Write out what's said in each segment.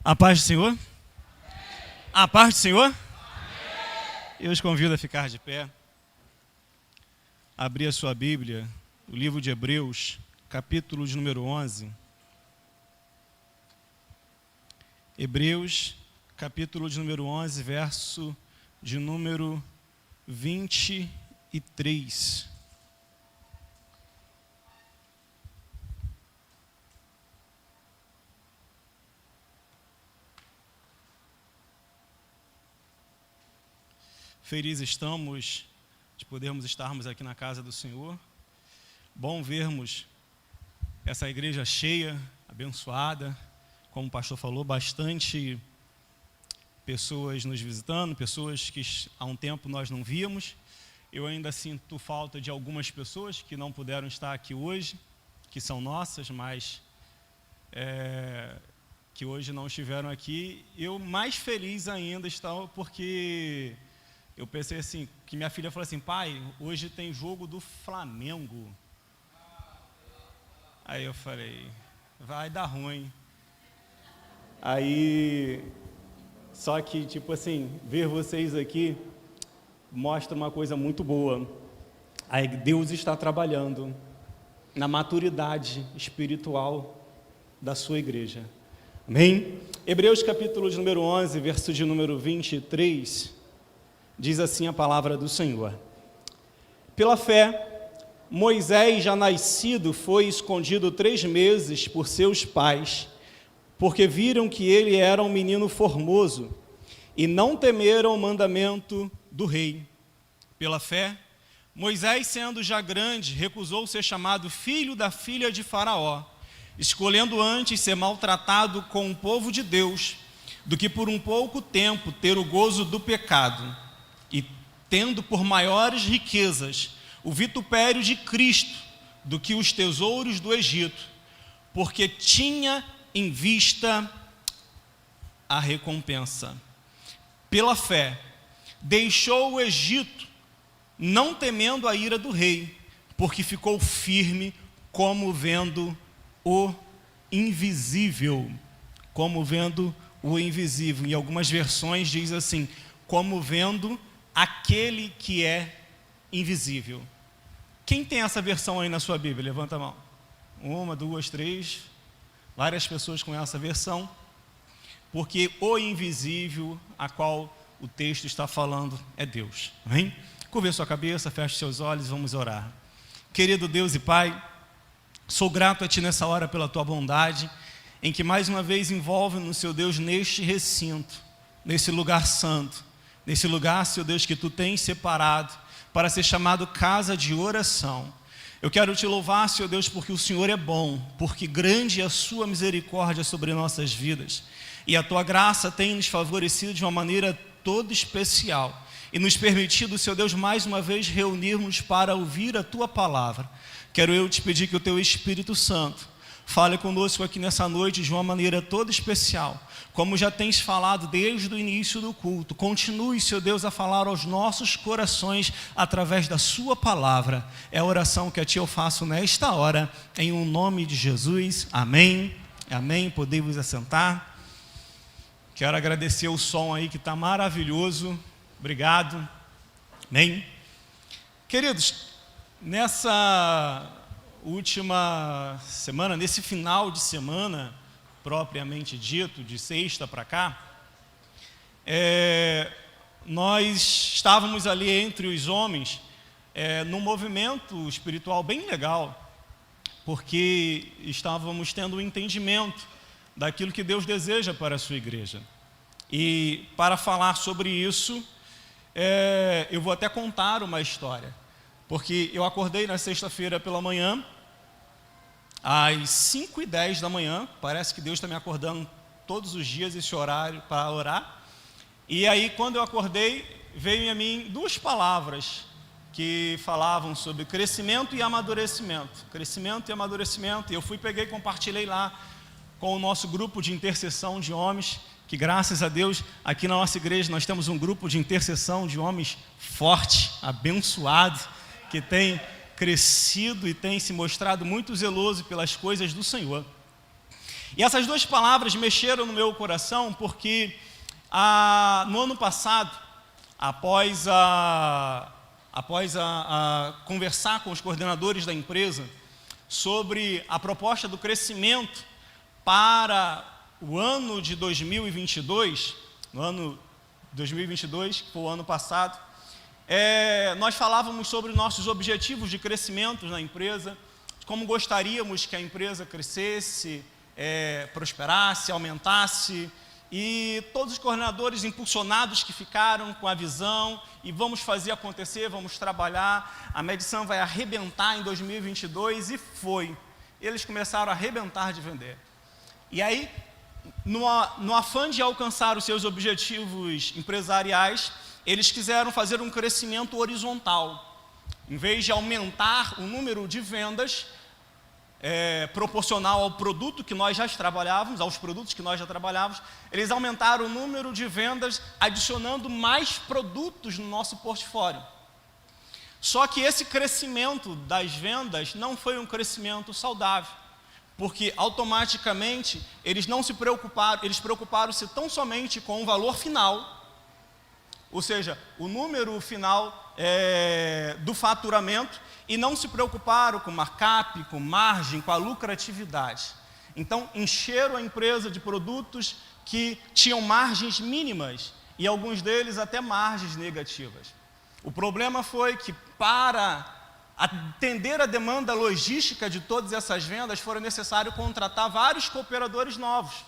A paz do Senhor? A paz do Senhor? Eu os convido a ficar de pé. Abrir a sua Bíblia, o livro de Hebreus, capítulo de número 11. Hebreus, capítulo de número 11, verso de número 23. Felizes estamos de podermos estarmos aqui na casa do Senhor. Bom vermos essa igreja cheia, abençoada. Como o pastor falou, bastante pessoas nos visitando, pessoas que há um tempo nós não víamos. Eu ainda sinto falta de algumas pessoas que não puderam estar aqui hoje, que são nossas, mas que hoje não estiveram aqui. Eu mais feliz ainda estou porque eu pensei assim, que minha filha falou assim: pai, hoje tem jogo do Flamengo. Aí eu falei, vai dar ruim. Aí, só que tipo assim, ver vocês aqui mostra uma coisa muito boa. Aí Deus está trabalhando na maturidade espiritual da sua igreja. Amém? Hebreus capítulo de número 11, verso de número 23... diz assim a palavra do Senhor: pela fé, Moisés, já nascido, foi escondido 3 meses por seus pais, porque viram que ele era um menino formoso, e não temeram o mandamento do rei. Pela fé, Moisés, sendo já grande, recusou ser chamado filho da filha de Faraó, escolhendo antes ser maltratado com o povo de Deus, do que por um pouco tempo ter o gozo do pecado, e tendo por maiores riquezas o vitupério de Cristo do que os tesouros do Egito, porque tinha em vista a recompensa. Pela fé, deixou o Egito, não temendo a ira do rei, porque ficou firme, como vendo o invisível. Como vendo o invisível. Em algumas versões diz assim, como vendo aquele que é invisível. Quem tem essa versão aí na sua Bíblia? Levanta a mão. 1, 2, 3. Várias pessoas com essa versão. Porque o invisível a qual o texto está falando é Deus. Amém? Curve sua cabeça, feche seus olhos, vamos orar. Querido Deus e Pai, sou grato a Ti nessa hora pela Tua bondade, em que mais uma vez envolve-nos, Seu Deus, neste recinto, nesse lugar santo, nesse lugar, Senhor Deus, que Tu tens separado para ser chamado casa de oração. Eu quero Te louvar, Senhor Deus, porque o Senhor é bom, porque grande é a Sua misericórdia sobre nossas vidas. E a Tua graça tem nos favorecido de uma maneira toda especial e nos permitido, Senhor Deus, mais uma vez reunirmos para ouvir a Tua palavra. Quero eu Te pedir que o Teu Espírito Santo fale conosco aqui nessa noite de uma maneira toda especial, como já tens falado desde o início do culto. Continue, Senhor Deus, a falar aos nossos corações através da Sua palavra. É a oração que a Ti eu faço nesta hora, em um nome de Jesus. Amém. Amém. Podemos assentar. Quero agradecer o som aí que está maravilhoso. Obrigado. Amém. Queridos, nessa última semana, nesse final de semana, propriamente dito, de sexta para cá, nós estávamos ali entre os homens, num movimento espiritual bem legal, porque estávamos tendo um entendimento daquilo que Deus deseja para a sua igreja. E para falar sobre isso, eu vou até contar uma história. Porque eu acordei na sexta-feira pela manhã, às 5h10 da manhã, parece que Deus está me acordando todos os dias esse horário para orar. E aí, quando eu acordei, veio a mim 2 palavras que falavam sobre crescimento e amadurecimento. Crescimento e amadurecimento. E eu peguei e compartilhei lá com o nosso grupo de intercessão de homens, que graças a Deus, aqui na nossa igreja, nós temos um grupo de intercessão de homens forte, abençoado, que tem crescido e tem se mostrado muito zeloso pelas coisas do Senhor. E essas duas palavras mexeram no meu coração porque no ano passado, após conversar com os coordenadores da empresa sobre a proposta do crescimento para o ano de 2022, no ano 2022, que foi o ano passado, nós falávamos sobre nossos objetivos de crescimento na empresa, como gostaríamos que a empresa crescesse, prosperasse, aumentasse, e todos os coordenadores impulsionados que ficaram com a visão, e vamos fazer acontecer, vamos trabalhar, a medição vai arrebentar em 2022, e foi. Eles começaram a arrebentar de vender. E aí, no afã de alcançar os seus objetivos empresariais, eles quiseram fazer um crescimento horizontal. Em vez de aumentar o número de vendas, proporcional ao produto que nós já trabalhávamos, aos produtos que nós já trabalhávamos, eles aumentaram o número de vendas, adicionando mais produtos no nosso portfólio. Só que esse crescimento das vendas não foi um crescimento saudável, porque automaticamente eles não se preocuparam, eles preocuparam-se tão somente com o valor final, ou seja, o número final do faturamento, e não se preocuparam com markup, com margem, com a lucratividade. Então, encheram a empresa de produtos que tinham margens mínimas, e alguns deles até margens negativas. O problema foi que, para atender a demanda logística de todas essas vendas, foi necessário contratar vários cooperadores novos.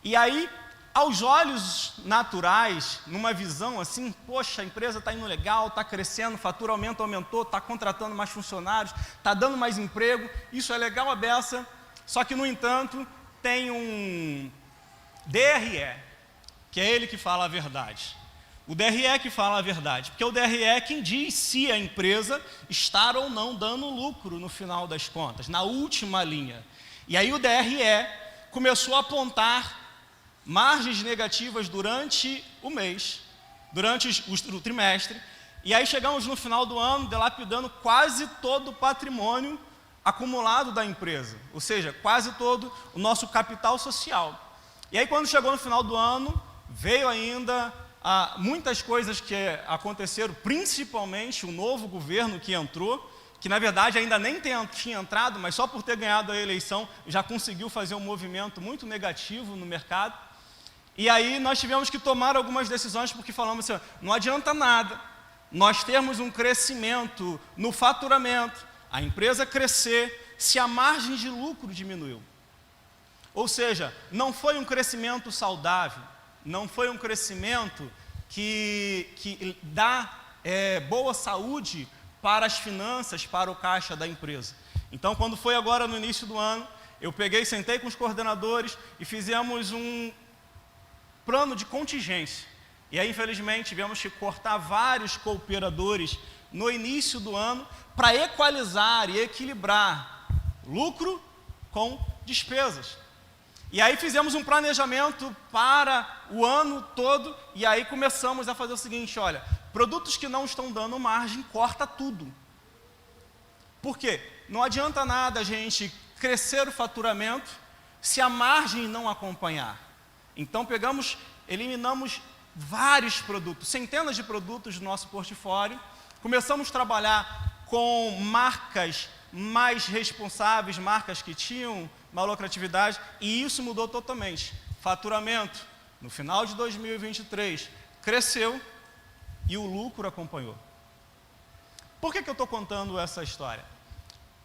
E aí, aos olhos naturais, numa visão assim, poxa, a empresa está indo legal, está crescendo, o faturamento aumentou, está contratando mais funcionários, está dando mais emprego, isso é legal a beça, só que, no entanto, tem um DRE, que é ele que fala a verdade. O DRE que fala a verdade, porque o DRE é quem diz se a empresa está ou não dando lucro no final das contas, na última linha. E aí o DRE começou a apontar margens negativas durante o mês, durante o trimestre, e aí chegamos no final do ano dilapidando quase todo o patrimônio acumulado da empresa, ou seja, quase todo o nosso capital social. E aí, quando chegou no final do ano, veio ainda muitas coisas que aconteceram, principalmente o novo governo que entrou, que na verdade ainda nem tinha entrado, mas só por ter ganhado a eleição já conseguiu fazer um movimento muito negativo no mercado. E aí nós tivemos que tomar algumas decisões, porque falamos assim, não adianta nada nós termos um crescimento no faturamento, a empresa crescer, se a margem de lucro diminuiu. Ou seja, não foi um crescimento saudável, não foi um crescimento que dá boa saúde para as finanças, para o caixa da empresa. Então, quando foi agora no início do ano, eu sentei com os coordenadores e fizemos um plano de contingência. E aí, infelizmente, tivemos que cortar vários cooperadores no início do ano para equalizar e equilibrar lucro com despesas. E aí fizemos um planejamento para o ano todo, e aí começamos a fazer o seguinte, olha, produtos que não estão dando margem, corta tudo. Por quê? Não adianta nada a gente crescer o faturamento se a margem não acompanhar. Então eliminamos vários produtos, centenas de produtos do nosso portfólio, começamos a trabalhar com marcas mais responsáveis, marcas que tinham uma lucratividade, e isso mudou totalmente. Faturamento, no final de 2023, cresceu e o lucro acompanhou. Por que eu estou contando essa história?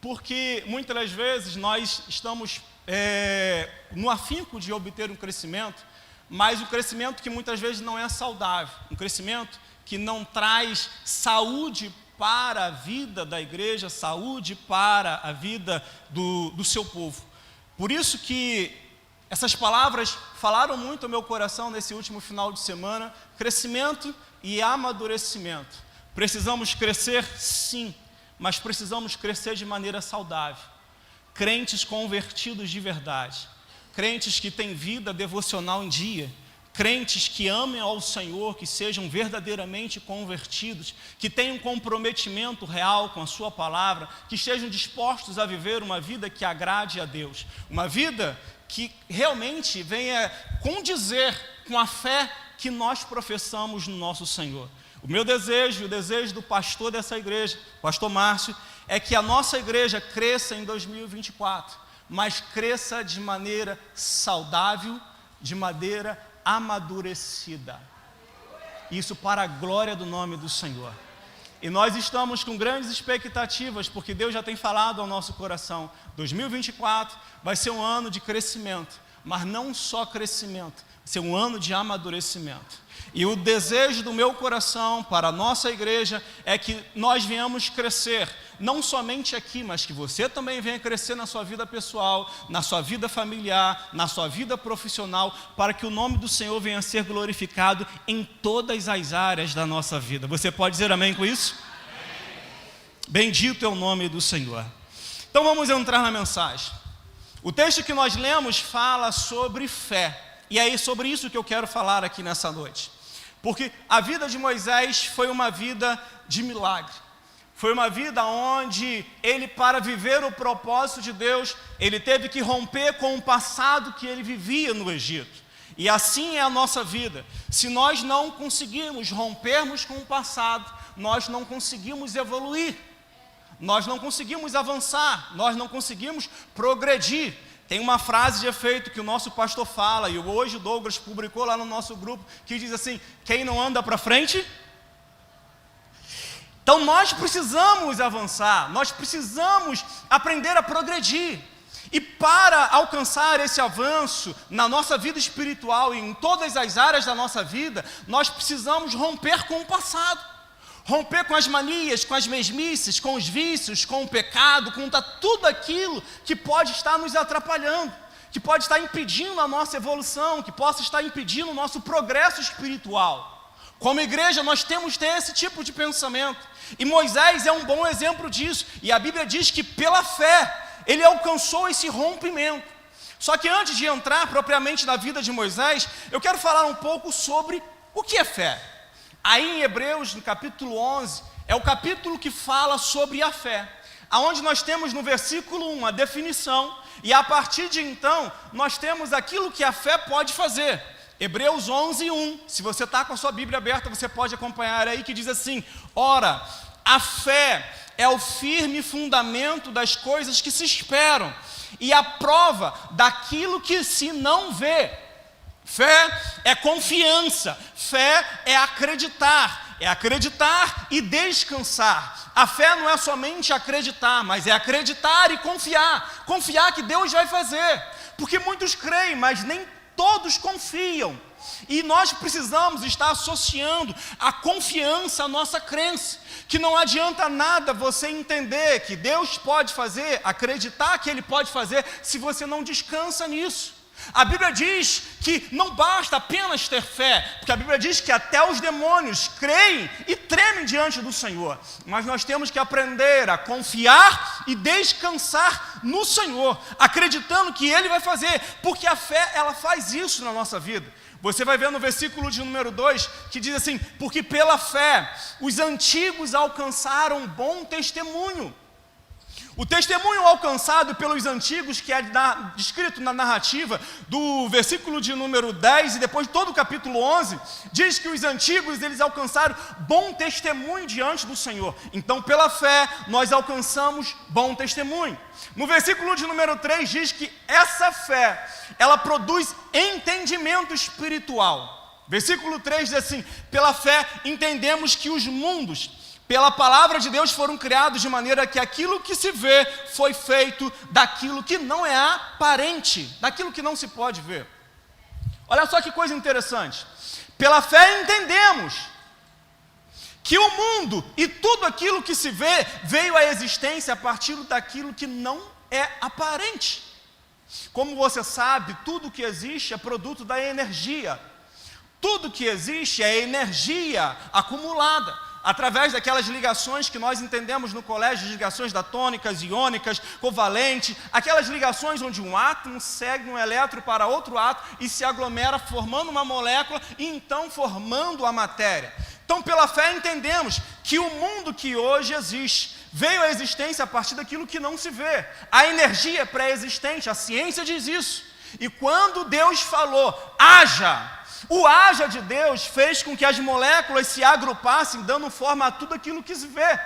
Porque muitas das vezes nós estamos no afinco de obter um crescimento, mas o crescimento que muitas vezes não é saudável, um crescimento que não traz saúde para a vida da igreja, saúde para a vida do seu povo. Por isso que essas palavras falaram muito ao meu coração nesse último final de semana, crescimento e amadurecimento. Precisamos crescer, sim, mas precisamos crescer de maneira saudável. Crentes convertidos de verdade, crentes que têm vida devocional em dia, crentes que amem ao Senhor, que sejam verdadeiramente convertidos, que tenham um comprometimento real com a sua palavra, que estejam dispostos a viver uma vida que agrade a Deus, uma vida que realmente venha condizer com a fé que nós professamos no nosso Senhor. O meu desejo, o desejo do pastor dessa igreja, pastor Márcio, é que a nossa igreja cresça em 2024, mas cresça de maneira saudável, de maneira amadurecida. Isso para a glória do nome do Senhor. E nós estamos com grandes expectativas, porque Deus já tem falado ao nosso coração. 2024 vai ser um ano de crescimento, mas não só crescimento, vai ser um ano de amadurecimento. E o desejo do meu coração para a nossa igreja é que nós venhamos crescer, não somente aqui, mas que você também venha crescer na sua vida pessoal, na sua vida familiar, na sua vida profissional, para que o nome do Senhor venha a ser glorificado em todas as áreas da nossa vida. Você pode dizer amém com isso? Amém. Bendito é o nome do Senhor. Então vamos entrar na mensagem. O texto que nós lemos fala sobre fé. E é sobre isso que eu quero falar aqui nessa noite. Porque a vida de Moisés foi uma vida de milagre. Foi uma vida onde ele, para viver o propósito de Deus, ele teve que romper com o passado que ele vivia no Egito. E assim é a nossa vida. Se nós não conseguirmos rompermos com o passado, nós não conseguimos evoluir. Nós não conseguimos avançar, nós não conseguimos progredir. Tem uma frase de efeito que o nosso pastor fala, e hoje o Douglas publicou lá no nosso grupo, que diz assim: quem não anda para frente? Então nós precisamos avançar, nós precisamos aprender a progredir. E para alcançar esse avanço na nossa vida espiritual e em todas as áreas da nossa vida, nós precisamos romper com o passado. Romper com as manias, com as mesmices, com os vícios, com o pecado, com tudo aquilo que pode estar nos atrapalhando, que pode estar impedindo a nossa evolução, que possa estar impedindo o nosso progresso espiritual. Como igreja, nós temos que ter esse tipo de pensamento. E Moisés é um bom exemplo disso. E a Bíblia diz que pela fé, ele alcançou esse rompimento. Só que antes de entrar propriamente na vida de Moisés, eu quero falar um pouco sobre o que é fé. Aí em Hebreus, no capítulo 11, é o capítulo que fala sobre a fé, aonde nós temos no versículo 1 a definição, e a partir de então, nós temos aquilo que a fé pode fazer. Hebreus 11, 1, se você está com a sua Bíblia aberta, você pode acompanhar aí, que diz assim: ora, a fé é o firme fundamento das coisas que se esperam, e a prova daquilo que se não vê. Fé é confiança, fé é acreditar e descansar. A fé não é somente acreditar, mas é acreditar e confiar que Deus vai fazer, porque muitos creem, mas nem todos confiam, e nós precisamos estar associando a confiança à nossa crença, que não adianta nada você entender que Deus pode fazer, acreditar que Ele pode fazer, se você não descansa nisso. A Bíblia diz que não basta apenas ter fé, porque a Bíblia diz que até os demônios creem e tremem diante do Senhor. Mas nós temos que aprender a confiar e descansar no Senhor, acreditando que Ele vai fazer, porque a fé, ela faz isso na nossa vida. Você vai ver no versículo de número 2, que diz assim: porque pela fé os antigos alcançaram bom testemunho. O testemunho alcançado pelos antigos, que é descrito na narrativa do versículo de número 10 e depois todo o capítulo 11, diz que os antigos, eles alcançaram bom testemunho diante do Senhor. Então, pela fé, nós alcançamos bom testemunho. No versículo de número 3 diz que essa fé, ela produz entendimento espiritual. Versículo 3 diz assim: pela fé entendemos que os mundos, pela palavra de Deus, foram criados de maneira que aquilo que se vê foi feito daquilo que não é aparente, daquilo que não se pode ver. Olha só que coisa interessante. Pela fé entendemos que o mundo e tudo aquilo que se vê veio à existência a partir daquilo que não é aparente. Como você sabe, tudo que existe é produto da energia. Tudo que existe é energia acumulada através daquelas ligações que nós entendemos no colégio, ligações datônicas, iônicas, covalentes, aquelas ligações onde um átomo segue um elétron para outro átomo e se aglomera formando uma molécula e então formando a matéria. Então, pela fé entendemos que o mundo que hoje existe veio à existência a partir daquilo que não se vê. A energia é pré-existente, a ciência diz isso. E quando Deus falou, haja, o haja de Deus fez com que as moléculas se agrupassem, dando forma a tudo aquilo que se vê.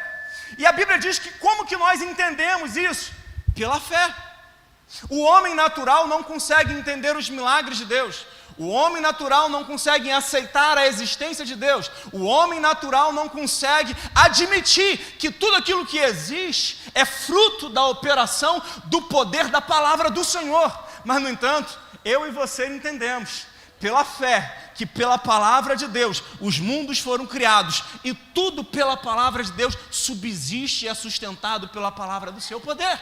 E a Bíblia diz que como que nós entendemos isso? Pela fé. O homem natural não consegue entender os milagres de Deus. O homem natural não consegue aceitar a existência de Deus. O homem natural não consegue admitir que tudo aquilo que existe é fruto da operação do poder da palavra do Senhor. Mas, no entanto, eu e você entendemos, pela fé, que pela palavra de Deus, os mundos foram criados e tudo pela palavra de Deus subsiste e é sustentado pela palavra do seu poder.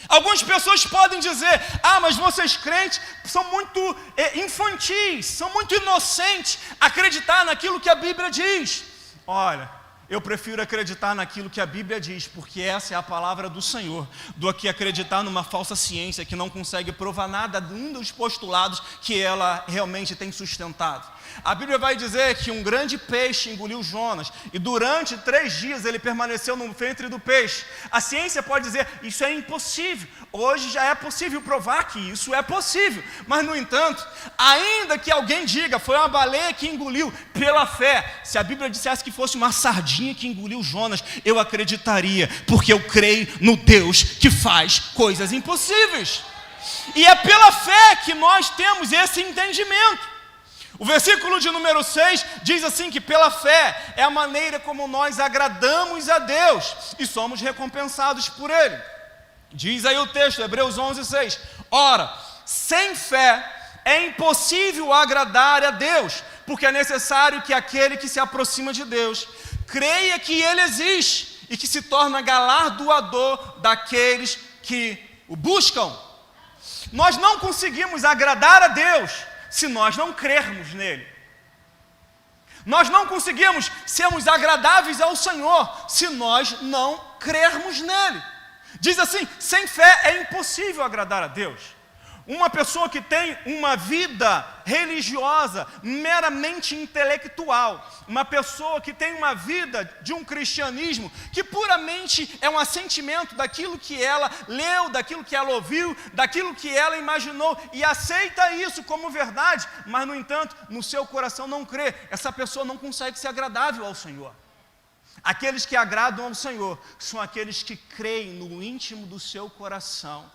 Algumas pessoas podem dizer, mas vocês crentes são muito infantis, são muito inocentes, acreditar naquilo que a Bíblia diz. Olha, eu prefiro acreditar naquilo que a Bíblia diz, porque essa é a palavra do Senhor, do que acreditar numa falsa ciência que não consegue provar nada de um dos postulados que ela realmente tem sustentado. A Bíblia vai dizer que um grande peixe engoliu Jonas e durante 3 dias ele permaneceu no ventre do peixe. A ciência pode dizer, isso é impossível. Hoje já é possível provar que isso é possível. Mas, no entanto, ainda que alguém diga, foi uma baleia que engoliu, pela fé, se a Bíblia dissesse que fosse uma sardinha que engoliu Jonas, eu acreditaria, porque eu creio no Deus que faz coisas impossíveis. E é pela fé que nós temos esse entendimento. O versículo de número 6 diz assim que pela fé é a maneira como nós agradamos a Deus e somos recompensados por Ele. Diz aí o texto, Hebreus 11:6. Ora, sem fé é impossível agradar a Deus, porque é necessário que aquele que se aproxima de Deus creia que Ele existe e que se torna galardoador daqueles que o buscam. Nós não conseguimos agradar a Deus se nós não crermos nele. Nós não conseguimos sermos agradáveis ao Senhor se nós não crermos nele. Diz assim, sem fé é impossível agradar a Deus. Uma pessoa que tem uma vida religiosa meramente intelectual, uma pessoa que tem uma vida de um cristianismo que puramente é um assentimento daquilo que ela leu, daquilo que ela ouviu, daquilo que ela imaginou e aceita isso como verdade, mas no entanto no seu coração não crê, essa pessoa não consegue ser agradável ao Senhor. Aqueles que agradam ao Senhor são aqueles que creem no íntimo do seu coração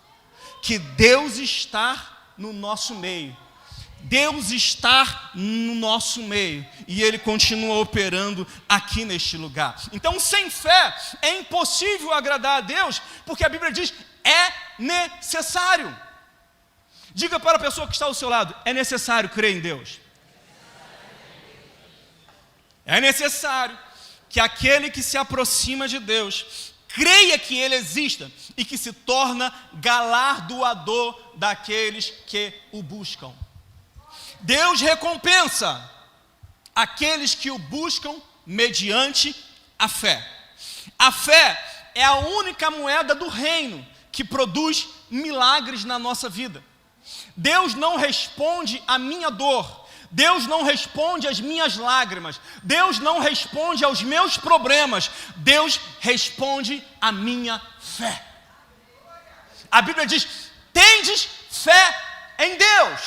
que Deus está no nosso meio. Deus está no nosso meio e Ele continua operando aqui neste lugar. Então, sem fé é impossível agradar a Deus, porque a Bíblia diz, é necessário. Diga para a pessoa que está ao seu lado, é necessário crer em Deus. É necessário que aquele que se aproxima de Deus creia que Ele exista e que se torna galardoador daqueles que o buscam. Deus recompensa aqueles que o buscam mediante a fé. A fé é a única moeda do reino que produz milagres na nossa vida. Deus não responde à minha dor. Deus não responde às minhas lágrimas. Deus não responde aos meus problemas. Deus responde à minha fé. A Bíblia diz, tendes fé em Deus.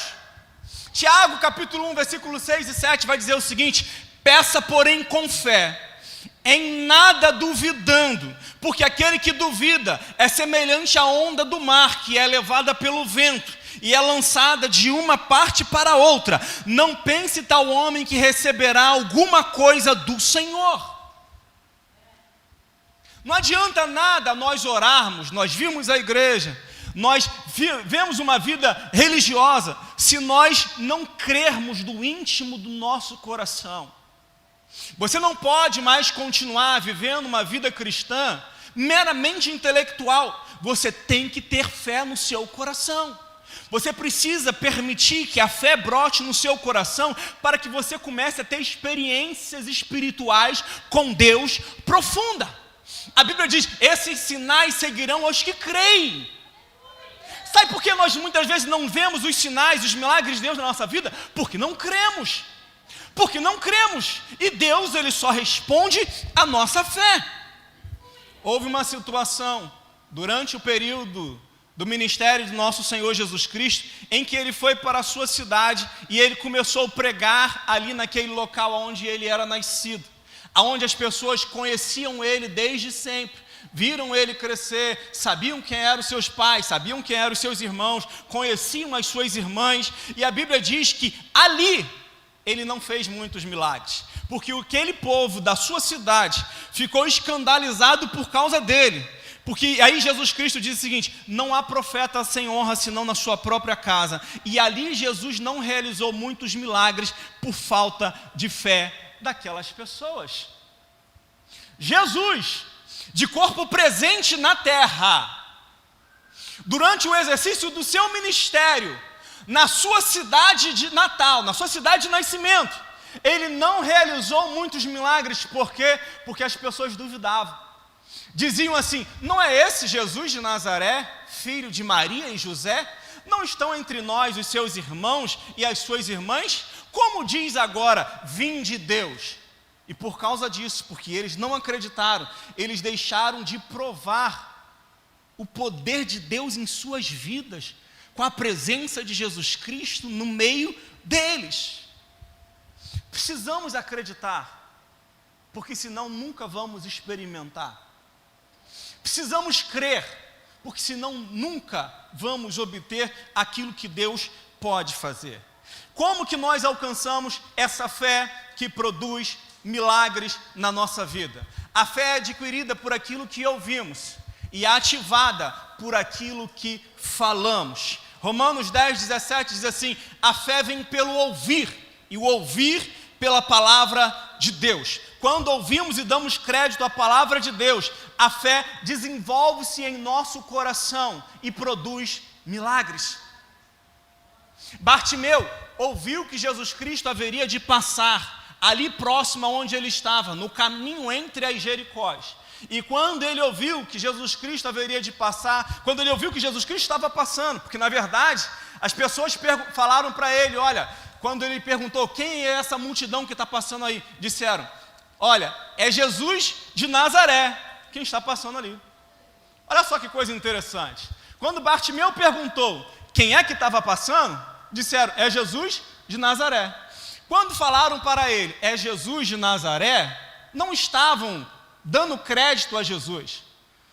Tiago capítulo 1, versículo 6 e 7 vai dizer o seguinte, peça porém com fé, em nada duvidando, porque aquele que duvida é semelhante à onda do mar, que é levada pelo vento e é lançada de uma parte para outra. Não pense tal homem que receberá alguma coisa do Senhor. Não adianta nada nós orarmos, nós vimos a igreja, nós vemos uma vida religiosa, se nós não crermos do íntimo do nosso coração. Você não pode mais continuar vivendo uma vida cristã meramente intelectual. Você tem que ter fé no seu coração. Você precisa permitir que a fé brote no seu coração para que você comece a ter experiências espirituais com Deus profunda. A Bíblia diz, esses sinais seguirão aos que creem. Sabe por que nós muitas vezes não vemos os sinais, os milagres de Deus na nossa vida? Porque não cremos. Porque não cremos. E Deus, Ele só responde à nossa fé. Houve uma situação durante o período do ministério do nosso Senhor Jesus Cristo, em que ele foi para a sua cidade e ele começou a pregar ali naquele local onde ele era nascido, onde as pessoas conheciam ele desde sempre, viram ele crescer, sabiam quem eram os seus pais, sabiam quem eram os seus irmãos, conheciam as suas irmãs, e a Bíblia diz que ali ele não fez muitos milagres, porque aquele povo da sua cidade ficou escandalizado por causa dele, porque aí Jesus Cristo diz o seguinte: não há profeta sem honra senão na sua própria casa, e ali Jesus não realizou muitos milagres por falta de fé daquelas pessoas. Jesus, de corpo presente na terra, durante o exercício do seu ministério, na sua cidade de natal, na sua cidade de nascimento, ele não realizou muitos milagres. Por quê? Porque as pessoas duvidavam. Diziam assim: não é esse Jesus de Nazaré, filho de Maria e José? Não estão entre nós os seus irmãos e as suas irmãs? Como diz agora, vim de Deus? E por causa disso, porque eles não acreditaram, eles deixaram de provar o poder de Deus em suas vidas, com a presença de Jesus Cristo no meio deles. Precisamos acreditar, porque senão nunca vamos experimentar. Precisamos crer, porque senão nunca vamos obter aquilo que Deus pode fazer. Como que nós alcançamos essa fé que produz milagres na nossa vida? A fé é adquirida por aquilo que ouvimos e ativada por aquilo que falamos. Romanos 10:17 diz assim: a fé vem pelo ouvir, e o ouvir pela palavra de Deus. Quando ouvimos e damos crédito à palavra de Deus, a fé desenvolve-se em nosso coração e produz milagres. Bartimeu ouviu que Jesus Cristo haveria de passar ali próximo aonde ele estava, no caminho entre as Jericós. E quando ele ouviu que Jesus Cristo haveria de passar, quando ele ouviu que Jesus Cristo estava passando, porque na verdade as pessoas falaram para ele, olha, quando ele perguntou quem é essa multidão que está passando aí, disseram, olha, é Jesus de Nazaré quem está passando ali. Olha só que coisa interessante. Quando Bartimeu perguntou quem é que estava passando, disseram, é Jesus de Nazaré. Quando falaram para ele, é Jesus de Nazaré, não estavam dando crédito a Jesus,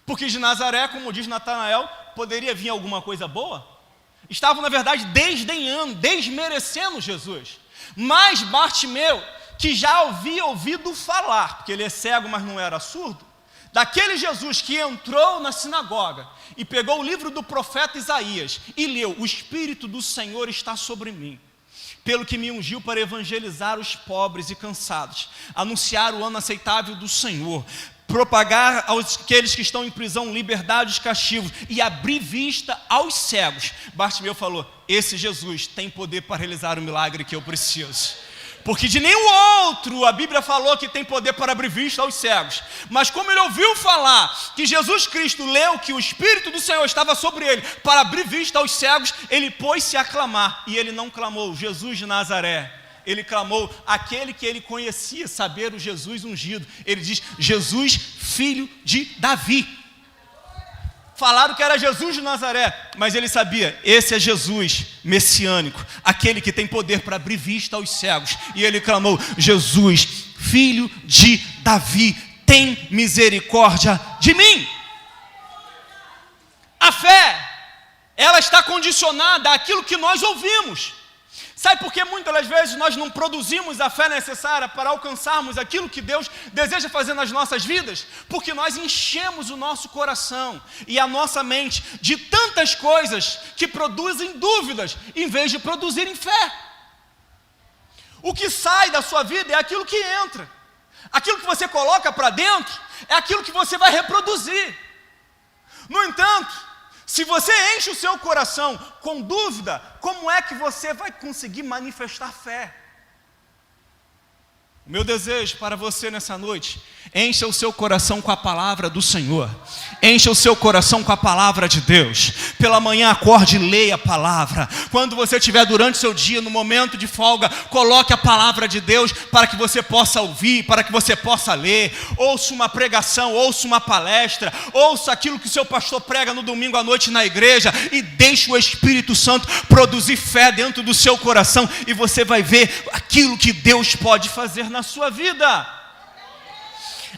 porque de Nazaré, como diz Natanael, poderia vir alguma coisa boa. Estavam, na verdade, desdenhando, desmerecendo Jesus. Mas Bartimeu, que já havia ouvido falar, porque ele é cego, mas não era surdo, daquele Jesus que entrou na sinagoga e pegou o livro do profeta Isaías e leu, o Espírito do Senhor está sobre mim, pelo que me ungiu para evangelizar os pobres e cansados, anunciar o ano aceitável do Senhor, propagar aos aqueles que estão em prisão liberdade dos castigos e abrir vista aos cegos. Bartimeu falou, esse Jesus tem poder para realizar o milagre que eu preciso. Porque de nenhum outro a Bíblia falou que tem poder para abrir vista aos cegos. Mas como ele ouviu falar que Jesus Cristo leu que o Espírito do Senhor estava sobre ele para abrir vista aos cegos, ele pôs-se a clamar. E ele não clamou Jesus de Nazaré. Ele clamou aquele que ele conhecia, saber o Jesus ungido. Ele diz, Jesus, filho de Davi. Falaram que era Jesus de Nazaré, mas ele sabia, esse é Jesus messiânico, aquele que tem poder para abrir vista aos cegos. E ele clamou, Jesus, filho de Davi, tem misericórdia de mim. A fé, ela está condicionada àquilo que nós ouvimos. Sabe por que muitas das vezes nós não produzimos a fé necessária para alcançarmos aquilo que Deus deseja fazer nas nossas vidas? Porque nós enchemos o nosso coração e a nossa mente de tantas coisas que produzem dúvidas, em vez de produzirem fé. O que sai da sua vida é aquilo que entra. Aquilo que você coloca para dentro é aquilo que você vai reproduzir. No entanto, se você enche o seu coração com dúvida, como é que você vai conseguir manifestar fé? O meu desejo para você nessa noite, encha o seu coração com a palavra do Senhor. Encha o seu coração com a palavra de Deus. Pela manhã acorde e leia a palavra. Quando você estiver durante o seu dia, no momento de folga, coloque a palavra de Deus para que você possa ouvir, para que você possa ler. Ouça uma pregação, ouça uma palestra, ouça aquilo que o seu pastor prega no domingo à noite na igreja e deixe o Espírito Santo produzir fé dentro do seu coração e você vai ver aquilo que Deus pode fazer na sua vida.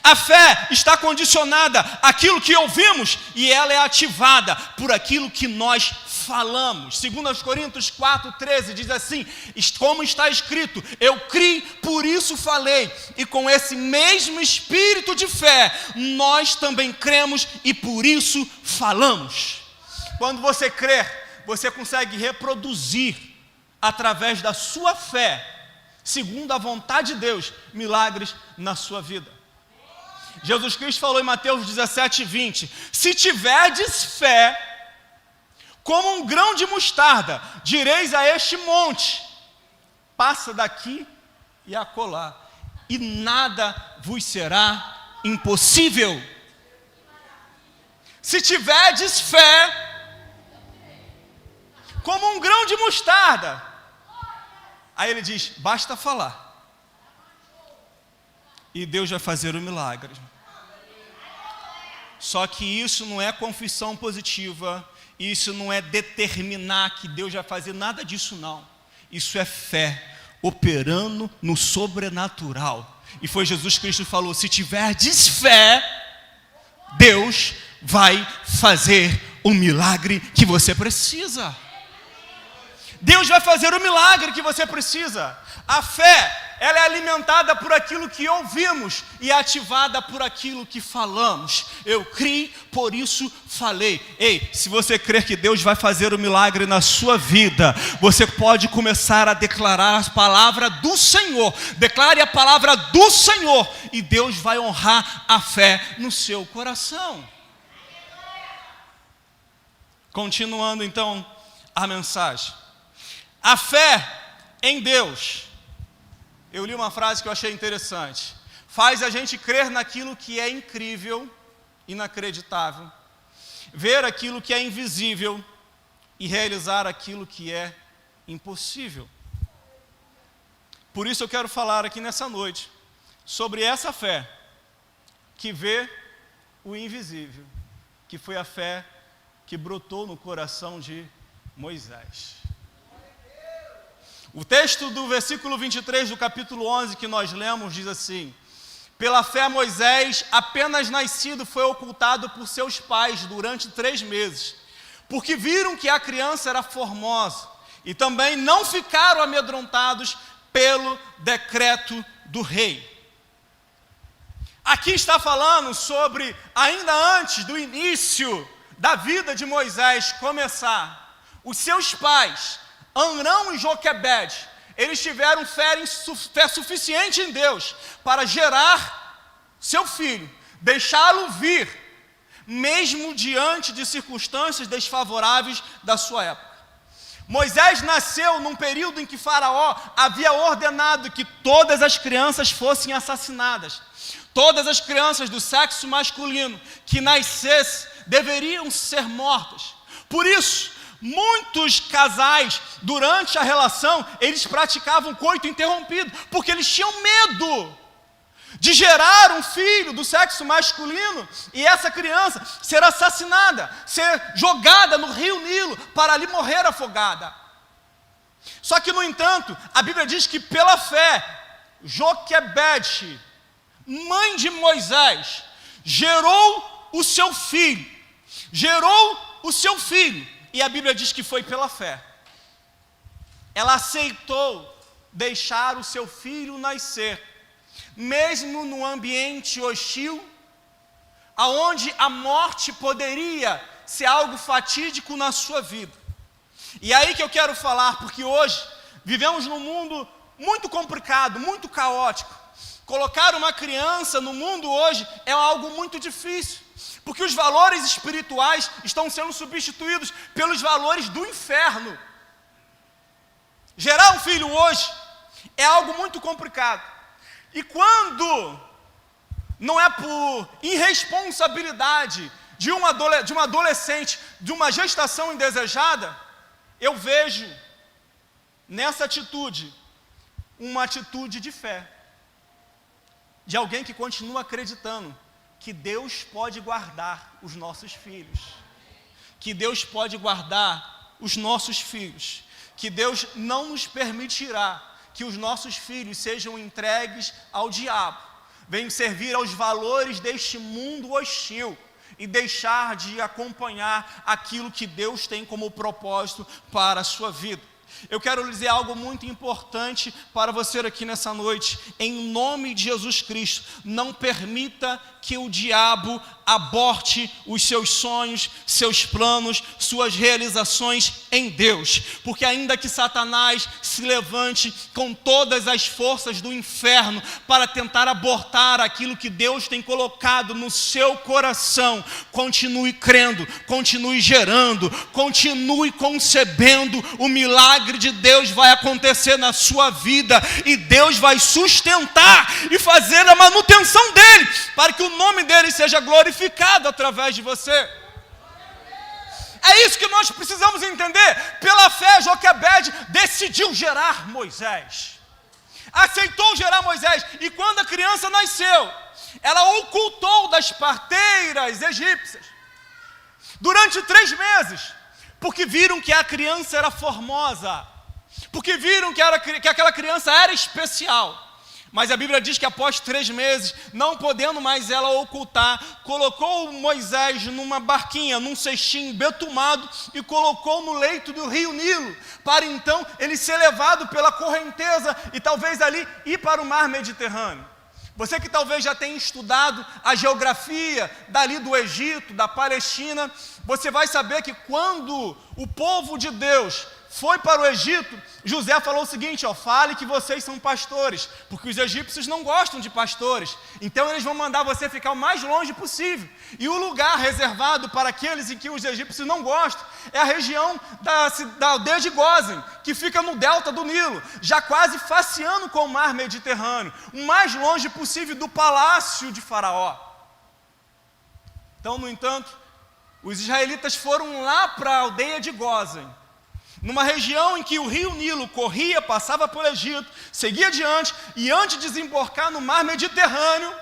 A fé está condicionada àquilo que ouvimos e ela é ativada por aquilo que nós falamos. 2 Coríntios 4,13 diz assim: como está escrito, eu criei, por isso falei, e com esse mesmo espírito de fé, nós também cremos e por isso falamos. Quando você crer, você consegue reproduzir através da sua fé, segundo a vontade de Deus, milagres na sua vida. Jesus Cristo falou em Mateus 17:20: se tiverdes fé, como um grão de mostarda, direis a este monte, passa daqui e acolá, e nada vos será impossível. Se tiverdes fé, como um grão de mostarda, aí ele diz, basta falar, e Deus vai fazer o milagre. Só que isso não é confissão positiva, isso não é determinar que Deus vai fazer nada disso não. Isso é fé, operando no sobrenatural. E foi Jesus Cristo que falou, se tiverdes fé, Deus vai fazer o milagre que você precisa. Deus vai fazer o milagre que você precisa. A fé, ela é alimentada por aquilo que ouvimos e ativada por aquilo que falamos. Eu criei, por isso falei. Ei, se você crer que Deus vai fazer o milagre na sua vida, você pode começar a declarar a palavra do Senhor. Declare a palavra do Senhor e Deus vai honrar a fé no seu coração. Continuando então a mensagem. A fé em Deus, eu li uma frase que eu achei interessante, faz a gente crer naquilo que é incrível, inacreditável, ver aquilo que é invisível e realizar aquilo que é impossível. Por isso eu quero falar aqui nessa noite sobre essa fé que vê o invisível, que foi a fé que brotou no coração de Moisés. O texto do versículo 23 do capítulo 11 que nós lemos diz assim: pela fé Moisés, apenas nascido, foi ocultado por seus pais durante 3 meses, porque viram que a criança era formosa, e também não ficaram amedrontados pelo decreto do rei. Aqui está falando sobre, ainda antes do início da vida de Moisés começar, os seus pais, Amrão e Joquebede, eles tiveram fé suficiente em Deus para gerar seu filho, deixá-lo vir, mesmo diante de circunstâncias desfavoráveis da sua época. Moisés nasceu num período em que Faraó havia ordenado que todas as crianças fossem assassinadas. Todas as crianças do sexo masculino que nascessem deveriam ser mortas. Por isso, muitos casais, durante a relação, eles praticavam coito interrompido, porque eles tinham medo de gerar um filho do sexo masculino e essa criança ser assassinada, ser jogada no rio Nilo para ali morrer afogada. Só que, no entanto, a Bíblia diz que pela fé, Joquebede, mãe de Moisés, gerou o seu filho, e a Bíblia diz que foi pela fé. Ela aceitou deixar o seu filho nascer, mesmo num ambiente hostil, aonde a morte poderia ser algo fatídico na sua vida. E é aí que eu quero falar, porque hoje vivemos num mundo muito complicado, muito caótico. Colocar uma criança no mundo hoje é algo muito difícil, porque os valores espirituais estão sendo substituídos pelos valores do inferno. Gerar um filho hoje é algo muito complicado. E quando não é por irresponsabilidade de uma adolescente, de uma gestação indesejada, eu vejo nessa atitude uma atitude de fé, de alguém que continua acreditando que Deus pode guardar os nossos filhos, que Deus pode guardar os nossos filhos, que Deus não nos permitirá que os nossos filhos sejam entregues ao diabo, venham servir aos valores deste mundo hostil e deixar de acompanhar aquilo que Deus tem como propósito para a sua vida. Eu quero lhe dizer algo muito importante para você aqui nessa noite. Em nome de Jesus Cristo, não permita que o diabo aborte os seus sonhos, seus planos, suas realizações em Deus. Porque ainda que Satanás se levante com todas as forças do inferno para tentar abortar aquilo que Deus tem colocado no seu coração, continue crendo, continue gerando, continue concebendo. O milagre de Deus vai acontecer na sua vida e Deus vai sustentar e fazer a manutenção dele, para que o nome dele seja glorificado através de você. É isso que nós precisamos entender. Pela fé, Joquebede decidiu gerar Moisés, aceitou gerar Moisés, e quando a criança nasceu, ela ocultou das parteiras egípcias durante 3 meses, porque viram que a criança era formosa, porque viram que aquela criança era especial. Mas a Bíblia diz que após 3 meses, não podendo mais ela ocultar, colocou Moisés numa barquinha, num cestinho betumado, e colocou no leito do rio Nilo, para então ele ser levado pela correnteza e talvez ali ir para o mar Mediterrâneo. Você que talvez já tenha estudado a geografia dali do Egito, da Palestina, você vai saber que quando o povo de Deus foi para o Egito, José falou o seguinte: fale que vocês são pastores, porque os egípcios não gostam de pastores, então eles vão mandar você ficar o mais longe possível. E o lugar reservado para aqueles em que os egípcios não gostam é a região da aldeia de Gósen, que fica no delta do Nilo, já quase faceando com o mar Mediterrâneo, o mais longe possível do palácio de Faraó. Então, no entanto, os israelitas foram lá para a aldeia de Gósen, numa região em que o rio Nilo corria, passava pelo Egito, seguia adiante, e antes de desembocar no mar Mediterrâneo,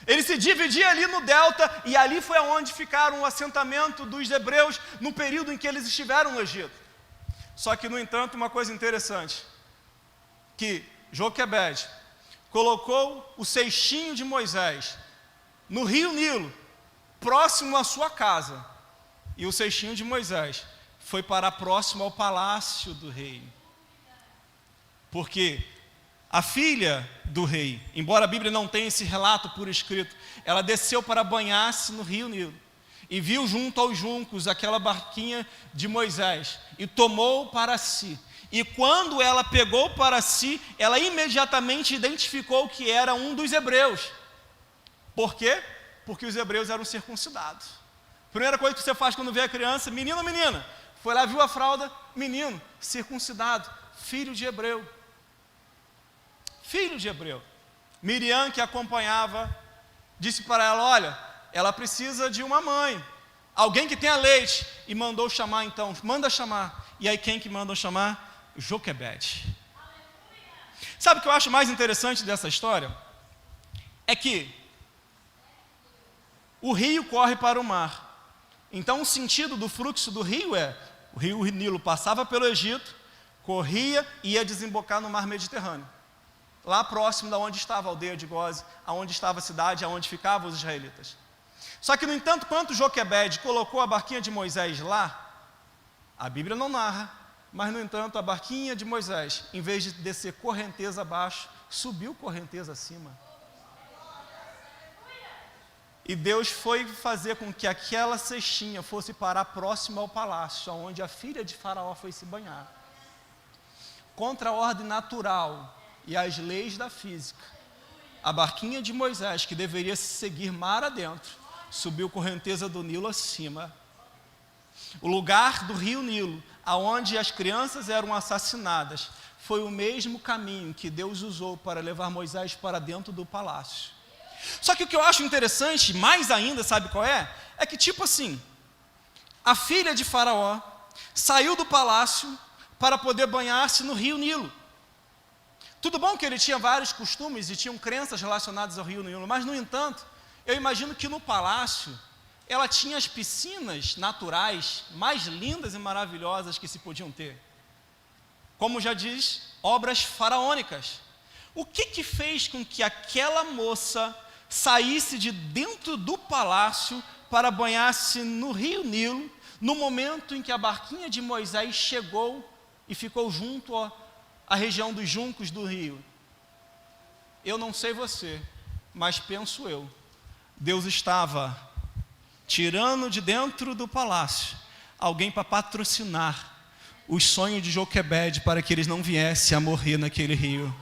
ele se dividia ali no delta, e ali foi onde ficaram o assentamento dos hebreus no período em que eles estiveram no Egito. Só que, no entanto, uma coisa interessante, que Joquebede colocou o cestinho de Moisés no rio Nilo, próximo à sua casa, e o cestinho de Moisés foi parar próximo ao palácio do rei. Porque a filha do rei, embora a Bíblia não tenha esse relato por escrito, ela desceu para banhar-se no rio Nilo e viu junto aos juncos aquela barquinha de Moisés e tomou para si. E quando ela pegou para si, ela imediatamente identificou que era um dos hebreus. Por quê? Porque os hebreus eram circuncidados. Primeira coisa que você faz quando vê a criança: menino ou menina? Foi lá, viu a fralda, menino, circuncidado, filho de hebreu. Filho de hebreu. Miriam, que acompanhava, disse para ela: olha, ela precisa de uma mãe, alguém que tenha leite. E mandou chamar então, manda chamar. E aí quem que mandam chamar? Joquebede. Sabe o que eu acho mais interessante dessa história? É que o rio corre para o mar. Então o sentido do fluxo do rio é: o rio Nilo passava pelo Egito, corria e ia desembocar no mar Mediterrâneo, lá próximo da onde estava a aldeia de Gósen, aonde estava a cidade, aonde ficavam os israelitas. Só que, no entanto, quando Joquebede colocou a barquinha de Moisés lá, a Bíblia não narra, mas, no entanto, a barquinha de Moisés, em vez de descer correnteza abaixo, subiu correnteza acima. E Deus foi fazer com que aquela cestinha fosse parar próximo ao palácio, onde a filha de Faraó foi se banhar. Contra a ordem natural e as leis da física, a barquinha de Moisés, que deveria seguir mar adentro, subiu correnteza do Nilo acima. O lugar do rio Nilo, aonde as crianças eram assassinadas, foi o mesmo caminho que Deus usou para levar Moisés para dentro do palácio. Só que o que eu acho interessante, mais ainda, sabe qual é? É que tipo assim, a filha de Faraó saiu do palácio para poder banhar-se no rio Nilo. Tudo bom que ele tinha vários costumes e tinham crenças relacionadas ao rio Nilo, mas no entanto, eu imagino que no palácio, ela tinha as piscinas naturais mais lindas e maravilhosas que se podiam ter. Como já diz, obras faraônicas. O que fez com que aquela moça saísse de dentro do palácio para banhar-se no rio Nilo, no momento em que a barquinha de Moisés chegou e ficou junto à região dos juncos do rio? Eu não sei você, mas penso eu, Deus estava tirando de dentro do palácio alguém para patrocinar os sonhos de Joquebede para que eles não viessem a morrer naquele rio.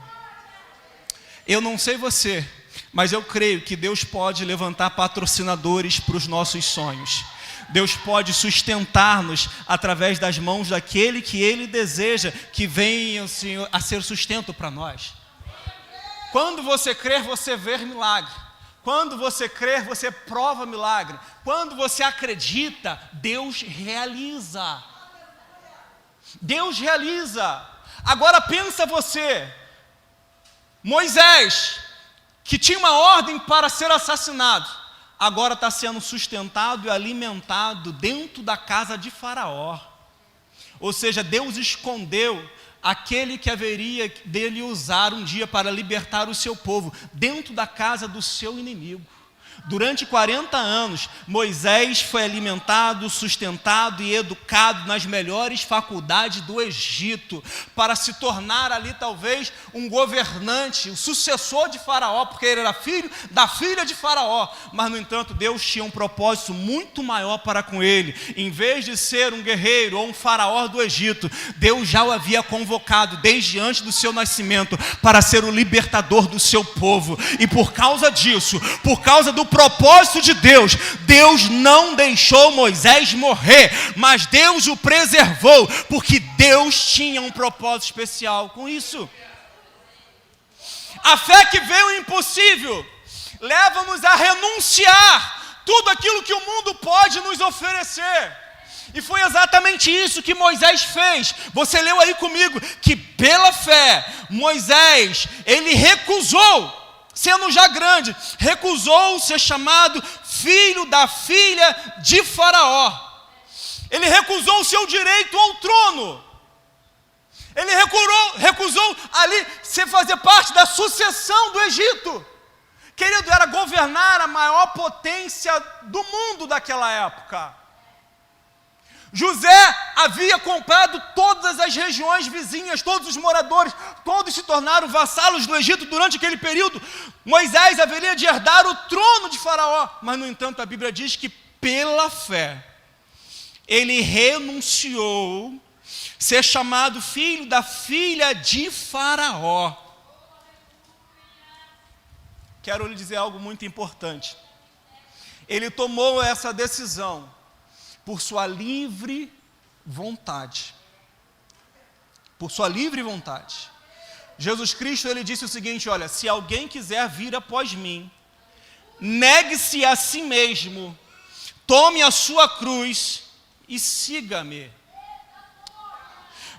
Eu não sei você, mas eu creio que Deus pode levantar patrocinadores para os nossos sonhos. Deus pode sustentar-nos através das mãos daquele que Ele deseja que venha, Senhor, a ser sustento para nós. Quando você crer, você vê milagre. Quando você crer, você prova milagre. Quando você acredita, Deus realiza. Deus realiza. Agora pensa você, Moisés, que tinha uma ordem para ser assassinado, agora está sendo sustentado e alimentado dentro da casa de Faraó. Ou seja, Deus escondeu aquele que haveria dele usar um dia para libertar o seu povo, dentro da casa do seu inimigo. Durante 40 anos, Moisés foi alimentado, sustentado e educado nas melhores faculdades do Egito, para se tornar ali talvez um governante, o sucessor de Faraó, porque ele era filho da filha de Faraó. Mas, no entanto, Deus tinha um propósito muito maior para com ele. Em vez de ser um guerreiro ou um faraó do Egito, Deus já o havia convocado desde antes do seu nascimento para ser o libertador do seu povo. E por causa disso, por causa do propósito de Deus, Deus não deixou Moisés morrer, mas Deus o preservou, porque Deus tinha um propósito especial com isso. A fé que vê o impossível leva-nos a renunciar tudo aquilo que o mundo pode nos oferecer. E foi exatamente isso que Moisés fez. Você leu aí comigo que pela fé Moisés, ele recusou, sendo já grande, recusou ser chamado filho da filha de Faraó. Ele recusou o seu direito ao trono. Ele recusou ali fazer parte da sucessão do Egito. Querido, era governar a maior potência do mundo daquela época. José havia comprado todas as regiões vizinhas, todos os moradores, todos se tornaram vassalos do Egito durante aquele período. Moisés haveria de herdar o trono de Faraó, mas no entanto a Bíblia diz que pela fé, ele renunciou ser chamado filho da filha de Faraó. Quero lhe dizer algo muito importante. Ele tomou essa decisão por sua livre vontade. Por sua livre vontade. Jesus Cristo, ele disse o seguinte, olha, se alguém quiser vir após mim, negue-se a si mesmo, tome a sua cruz e siga-me.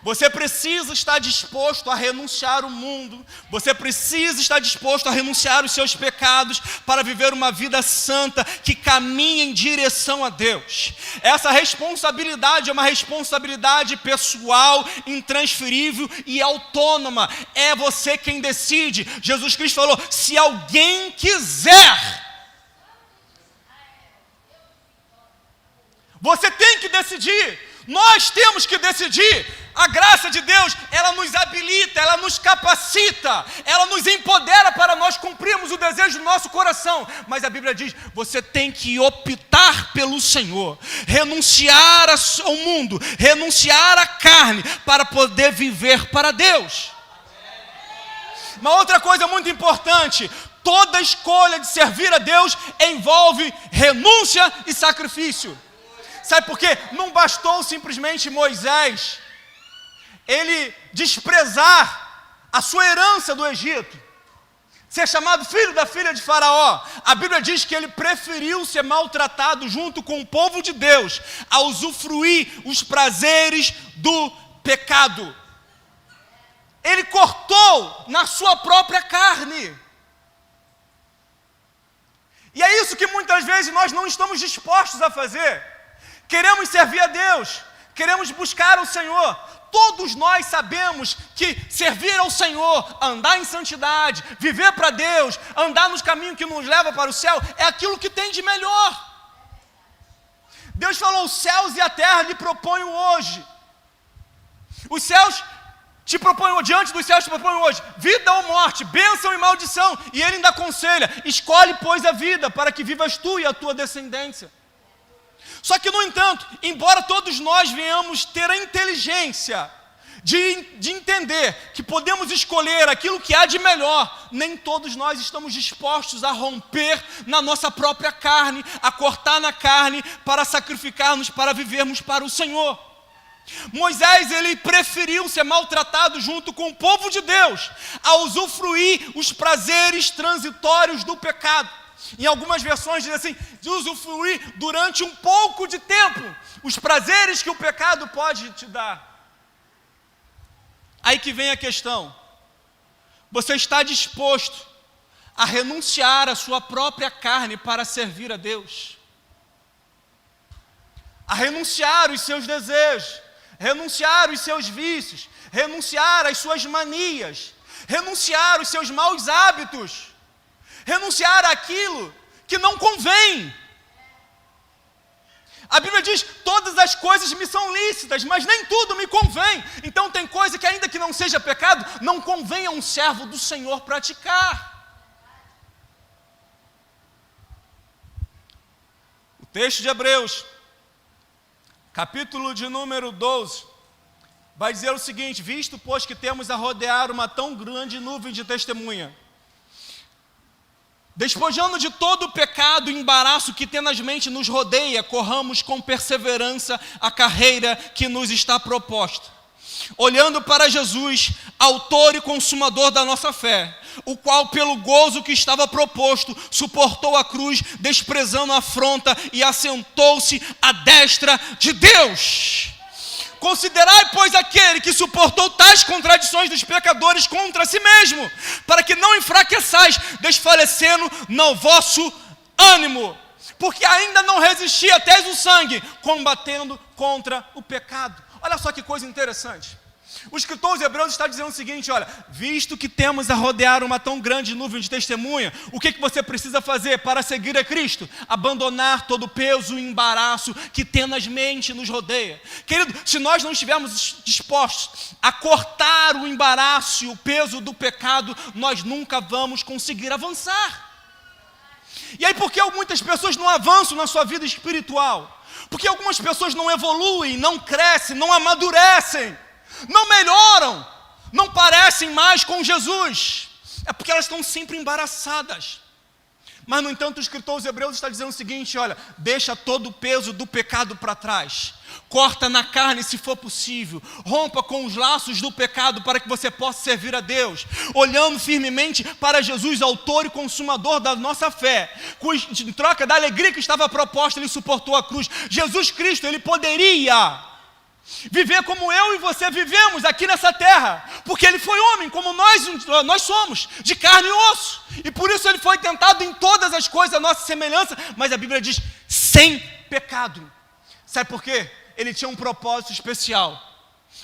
Você precisa estar disposto a renunciar o mundo, você precisa estar disposto a renunciar os seus pecados para viver uma vida santa que caminha em direção a Deus. Essa responsabilidade é uma responsabilidade pessoal, intransferível e autônoma. É você quem decide. Jesus Cristo falou, se alguém quiser, você tem que decidir. Nós temos que decidir. A graça de Deus, ela nos habilita, ela nos capacita, ela nos empodera para nós cumprirmos o desejo do nosso coração. Mas a Bíblia diz, você tem que optar pelo Senhor, renunciar ao mundo, renunciar à carne, para poder viver para Deus. Uma outra coisa muito importante, toda escolha de servir a Deus envolve renúncia e sacrifício. Sabe por quê? Não bastou simplesmente Moisés, ele desprezar a sua herança do Egito, ser chamado filho da filha de Faraó. A Bíblia diz que ele preferiu ser maltratado junto com o povo de Deus, a usufruir os prazeres do pecado. Ele cortou na sua própria carne. E é isso que muitas vezes nós não estamos dispostos a fazer. Queremos servir a Deus, queremos buscar o Senhor. Todos nós sabemos que servir ao Senhor, andar em santidade, viver para Deus, andar nos caminhos que nos levam para o céu, é aquilo que tem de melhor. Deus falou: os céus e a terra lhe proponho hoje. Os céus te proponho, diante dos céus te proponho hoje vida ou morte, bênção e maldição. E ele ainda aconselha: escolhe, pois, a vida, para que vivas tu e a tua descendência. Só que, no entanto, embora todos nós venhamos ter a inteligência de entender que podemos escolher aquilo que há de melhor, nem todos nós estamos dispostos a romper na nossa própria carne, a cortar na carne para sacrificar-nos, para vivermos para o Senhor. Moisés, ele preferiu ser maltratado junto com o povo de Deus, a usufruir os prazeres transitórios do pecado. Em algumas versões diz assim: de usufruir durante um pouco de tempo os prazeres que o pecado pode te dar. Aí que vem a questão: você está disposto a renunciar à sua própria carne para servir a Deus? A renunciar os seus desejos, renunciar os seus vícios, renunciar às suas manias, renunciar os seus maus hábitos, renunciar àquilo que não convém. A Bíblia diz: todas as coisas me são lícitas, mas nem tudo me convém. Então tem coisa que, ainda que não seja pecado, não convém a um servo do Senhor praticar. O texto de Hebreus, capítulo de número 12, vai dizer o seguinte: visto, pois, que temos a rodear uma tão grande nuvem de testemunha, despojando de todo o pecado e embaraço que tenazmente nos rodeia, corramos com perseverança a carreira que nos está proposta, olhando para Jesus, autor e consumador da nossa fé, o qual, pelo gozo que estava proposto, suportou a cruz, desprezando a afronta, e assentou-se à destra de Deus. Considerai, pois, aquele que suportou tais contradições dos pecadores contra si mesmo, para que não enfraqueçais, desfalecendo no vosso ânimo, porque ainda não resisti até o sangue, combatendo contra o pecado. Olha só que coisa interessante. O escritor aos Hebreus está dizendo o seguinte: olha, visto que temos a rodear uma tão grande nuvem de testemunha, o que você precisa fazer para seguir a Cristo? Abandonar todo o peso e embaraço que tenazmente nos rodeia. Querido, se nós não estivermos dispostos a cortar o embaraço e o peso do pecado, nós nunca vamos conseguir avançar. E aí, por que muitas pessoas não avançam na sua vida espiritual? Porque algumas pessoas não evoluem, não crescem, não amadurecem, não melhoram, não parecem mais com Jesus. É porque elas estão sempre embaraçadas. Mas, no entanto, o escritor aos Hebreus está dizendo o seguinte: olha, deixa todo o peso do pecado para trás, corta na carne se for possível, rompa com os laços do pecado para que você possa servir a Deus, olhando firmemente para Jesus, autor e consumador da nossa fé, em troca da alegria que estava proposta, ele suportou a cruz. Jesus Cristo, ele poderia viver como eu e você vivemos aqui nessa terra, porque ele foi homem, como nós somos, de carne e osso, e por isso ele foi tentado em todas as coisas à nossa semelhança, mas a Bíblia diz, sem pecado. Sabe por quê? Ele tinha um propósito especial: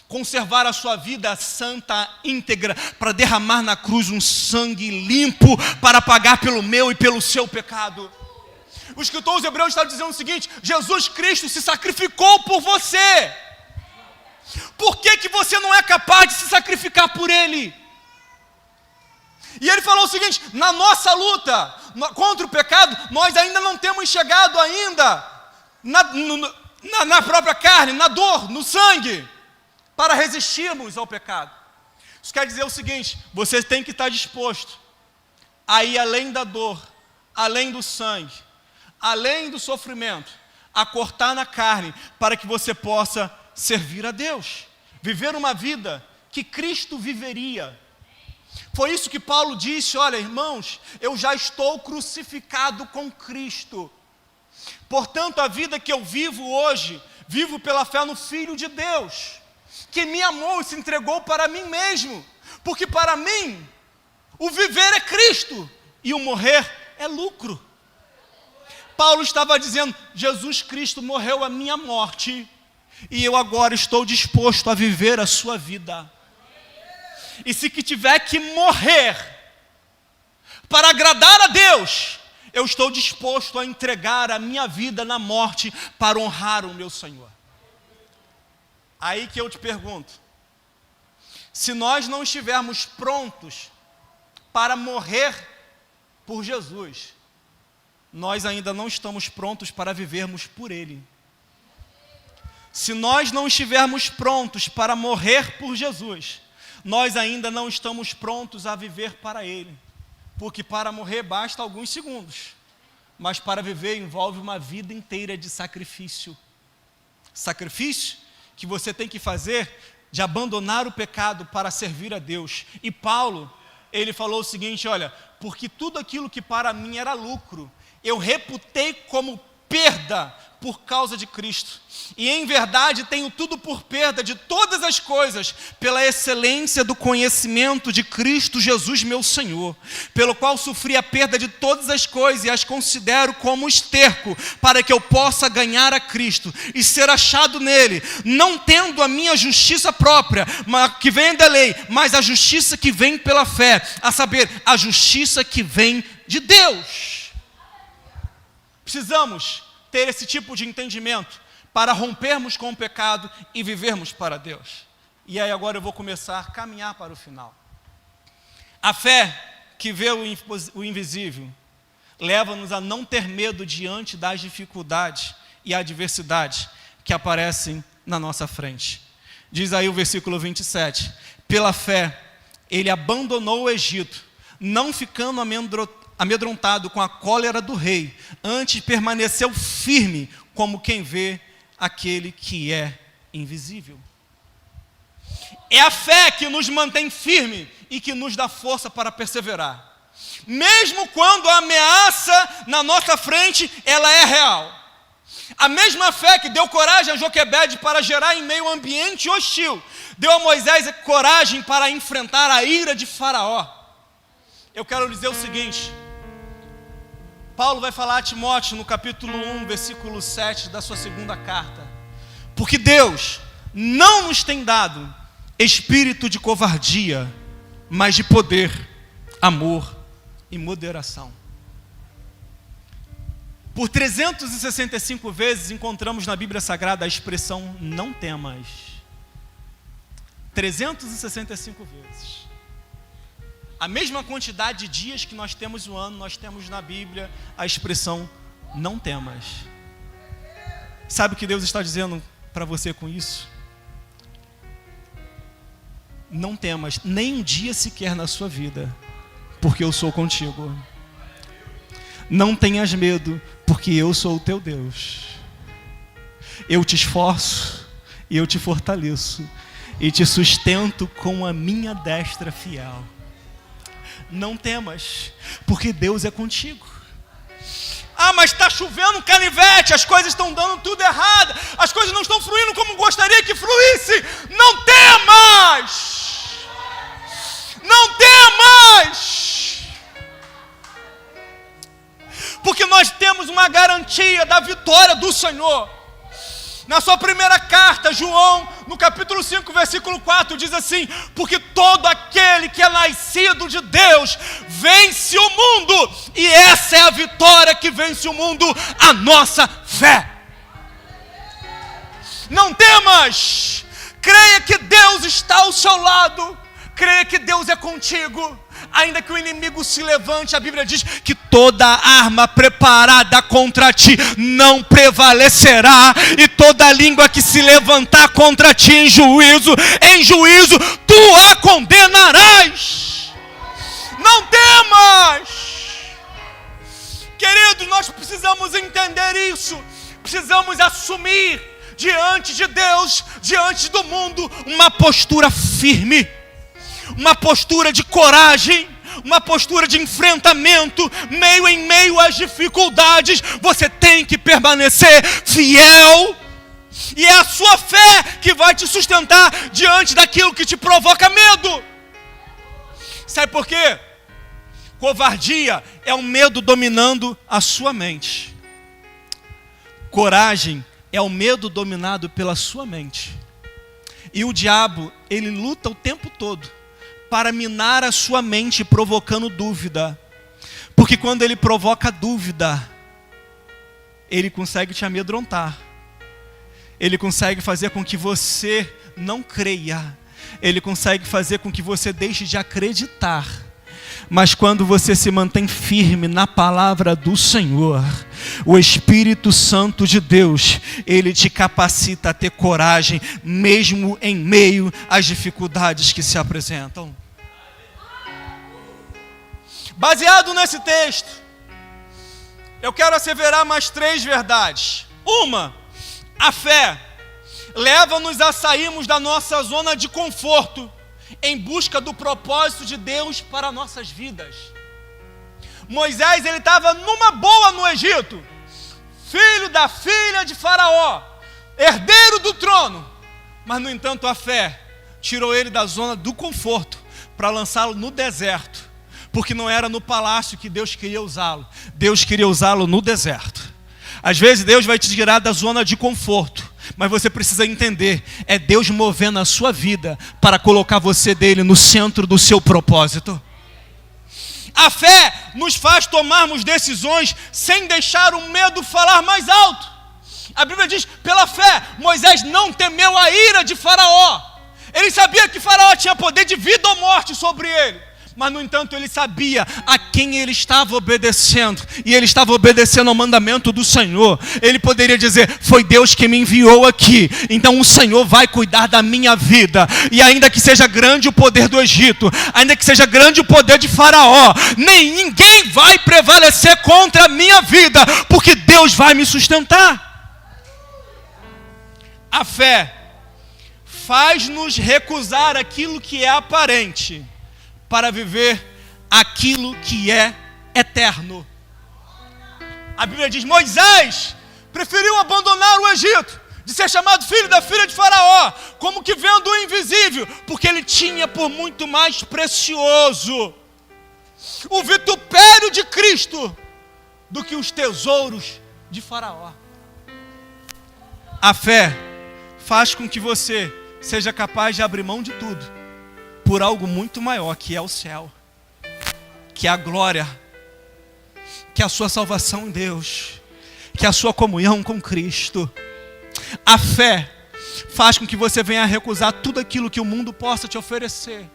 conservar a sua vida santa, íntegra, para derramar na cruz um sangue limpo, para pagar pelo meu e pelo seu pecado. O escritor aos Hebreus está dizendo o seguinte: Jesus Cristo se sacrificou por você. Por que você não é capaz de se sacrificar por Ele? E ele falou o seguinte: na nossa luta contra o pecado, nós ainda não temos chegado ainda na própria carne, na dor, no sangue, para resistirmos ao pecado. Isso quer dizer o seguinte: você tem que estar disposto a ir além da dor, além do sangue, além do sofrimento, a cortar na carne, para que você possa servir a Deus, viver uma vida que Cristo viveria. Foi isso que Paulo disse: olha, irmãos, eu já estou crucificado com Cristo. Portanto, a vida que eu vivo hoje, vivo pela fé no Filho de Deus, que me amou e se entregou para mim mesmo. Porque para mim, o viver é Cristo e o morrer é lucro. Paulo estava dizendo: Jesus Cristo morreu a minha morte e eu agora estou disposto a viver a sua vida. E se que tiver que morrer para agradar a Deus, eu estou disposto a entregar a minha vida na morte para honrar o meu Senhor. Aí que eu te pergunto, se nós não estivermos prontos para morrer por Jesus, nós ainda não estamos prontos para vivermos por Ele. Se nós não estivermos prontos para morrer por Jesus, nós ainda não estamos prontos a viver para Ele. Porque para morrer basta alguns segundos, mas para viver envolve uma vida inteira de sacrifício. Sacrifício que você tem que fazer de abandonar o pecado para servir a Deus. E Paulo, ele falou o seguinte: olha, porque tudo aquilo que para mim era lucro, eu reputei como perda por causa de Cristo. E em verdade tenho tudo por perda de todas as coisas, pela excelência do conhecimento de Cristo Jesus meu Senhor, pelo qual sofri a perda de todas as coisas e as considero como esterco, para que eu possa ganhar a Cristo e ser achado nele, não tendo a minha justiça própria, que vem da lei, mas a justiça que vem pela fé, a saber, a justiça que vem de Deus. Precisamos ter esse tipo de entendimento para rompermos com o pecado e vivermos para Deus. E aí agora eu vou começar a caminhar para o final. A fé que vê o invisível leva-nos a não ter medo diante das dificuldades e adversidades que aparecem na nossa frente. Diz aí o versículo 27, pela fé ele abandonou o Egito, não ficando amedrontado com a cólera do rei, antes permaneceu firme como quem vê aquele que é invisível. É a fé que nos mantém firme e que nos dá força para perseverar. Mesmo quando a ameaça na nossa frente, ela é real. A mesma fé que deu coragem a Joquebede para gerar em meio a ambiente hostil, deu a Moisés coragem para enfrentar a ira de Faraó. Eu quero dizer o seguinte: Paulo vai falar a Timóteo no capítulo 1, versículo 7 da sua segunda carta. Porque Deus não nos tem dado espírito de covardia, mas de poder, amor e moderação. Por 365 vezes encontramos na Bíblia Sagrada a expressão não temas. 365 vezes. A mesma quantidade de dias que nós temos no ano, nós temos na Bíblia a expressão não temas. Sabe o que Deus está dizendo para você com isso? Não temas nem um dia sequer na sua vida, porque eu sou contigo. Não tenhas medo, porque eu sou o teu Deus. Eu te esforço e eu te fortaleço e te sustento com a minha destra fiel. Não temas, porque Deus é contigo. Ah, mas está chovendo canivete, as coisas estão dando tudo errado, as coisas não estão fluindo como gostaria que fluísse. Não temas! Não temas! Porque nós temos uma garantia da vitória do Senhor. Na sua primeira carta, João, no capítulo 5, versículo 4, diz assim: porque todo aquele que é nascido de Deus vence o mundo, e essa é a vitória que vence o mundo, a nossa fé. Não temas, creia que Deus está ao seu lado, creia que Deus é contigo. Ainda que o inimigo se levante, a Bíblia diz que toda arma preparada contra ti não prevalecerá, e toda língua que se levantar contra ti em juízo tu a condenarás. Não temas. Queridos, nós precisamos entender isso. precisamos assumir diante de Deus, diante do mundo, uma postura firme, uma postura de coragem, uma postura de enfrentamento, em meio às dificuldades. Você tem que permanecer fiel, e é a sua fé que vai te sustentar diante daquilo que te provoca medo. Sabe por quê? Covardia é o medo dominando a sua mente. Coragem é o medo dominado pela sua mente. E o diabo, ele luta o tempo todo para minar a sua mente, provocando dúvida. Porque quando ele provoca dúvida, ele consegue te amedrontar. Ele consegue fazer com que você não creia. Ele consegue fazer com que você deixe de acreditar. Mas quando você se mantém firme na palavra do Senhor, o Espírito Santo de Deus, ele te capacita a ter coragem, mesmo em meio às dificuldades que se apresentam. Baseado nesse texto, eu quero asseverar mais 3 verdades. Uma, a fé leva-nos a sairmos da nossa zona de conforto em busca do propósito de Deus para nossas vidas. Moisés, ele estava numa boa no Egito, filho da filha de Faraó, herdeiro do trono, mas no entanto a fé tirou ele da zona do conforto para lançá-lo no deserto, porque não era no palácio que Deus queria usá-lo, Deus queria usá-lo no deserto. Às vezes Deus vai te tirar da zona de conforto, mas você precisa entender, é Deus movendo a sua vida para colocar você dele no centro do seu propósito. A fé nos faz tomarmos decisões sem deixar o medo falar mais alto. A Bíblia diz, pela fé, Moisés não temeu a ira de Faraó. Ele sabia que Faraó tinha poder de vida ou morte sobre ele. Mas, no entanto, ele sabia a quem ele estava obedecendo. E ele estava obedecendo ao mandamento do Senhor. Ele poderia dizer, foi Deus que me enviou aqui. Então o Senhor vai cuidar da minha vida. E ainda que seja grande o poder do Egito, ainda que seja grande o poder de Faraó, ninguém vai prevalecer contra a minha vida, porque Deus vai me sustentar. A fé faz-nos recusar aquilo que é aparente para viver aquilo que é eterno. A Bíblia diz, Moisés preferiu abandonar o Egito, de ser chamado filho da filha de Faraó, como que vendo o invisível, porque ele tinha por muito mais precioso o vitupério de Cristo do que os tesouros de Faraó. A fé faz com que você seja capaz de abrir mão de tudo por algo muito maior, que é o céu, que é a glória, que é a sua salvação em Deus, que é a sua comunhão com Cristo. A fé faz com que você venha recusar tudo aquilo que o mundo possa te oferecer,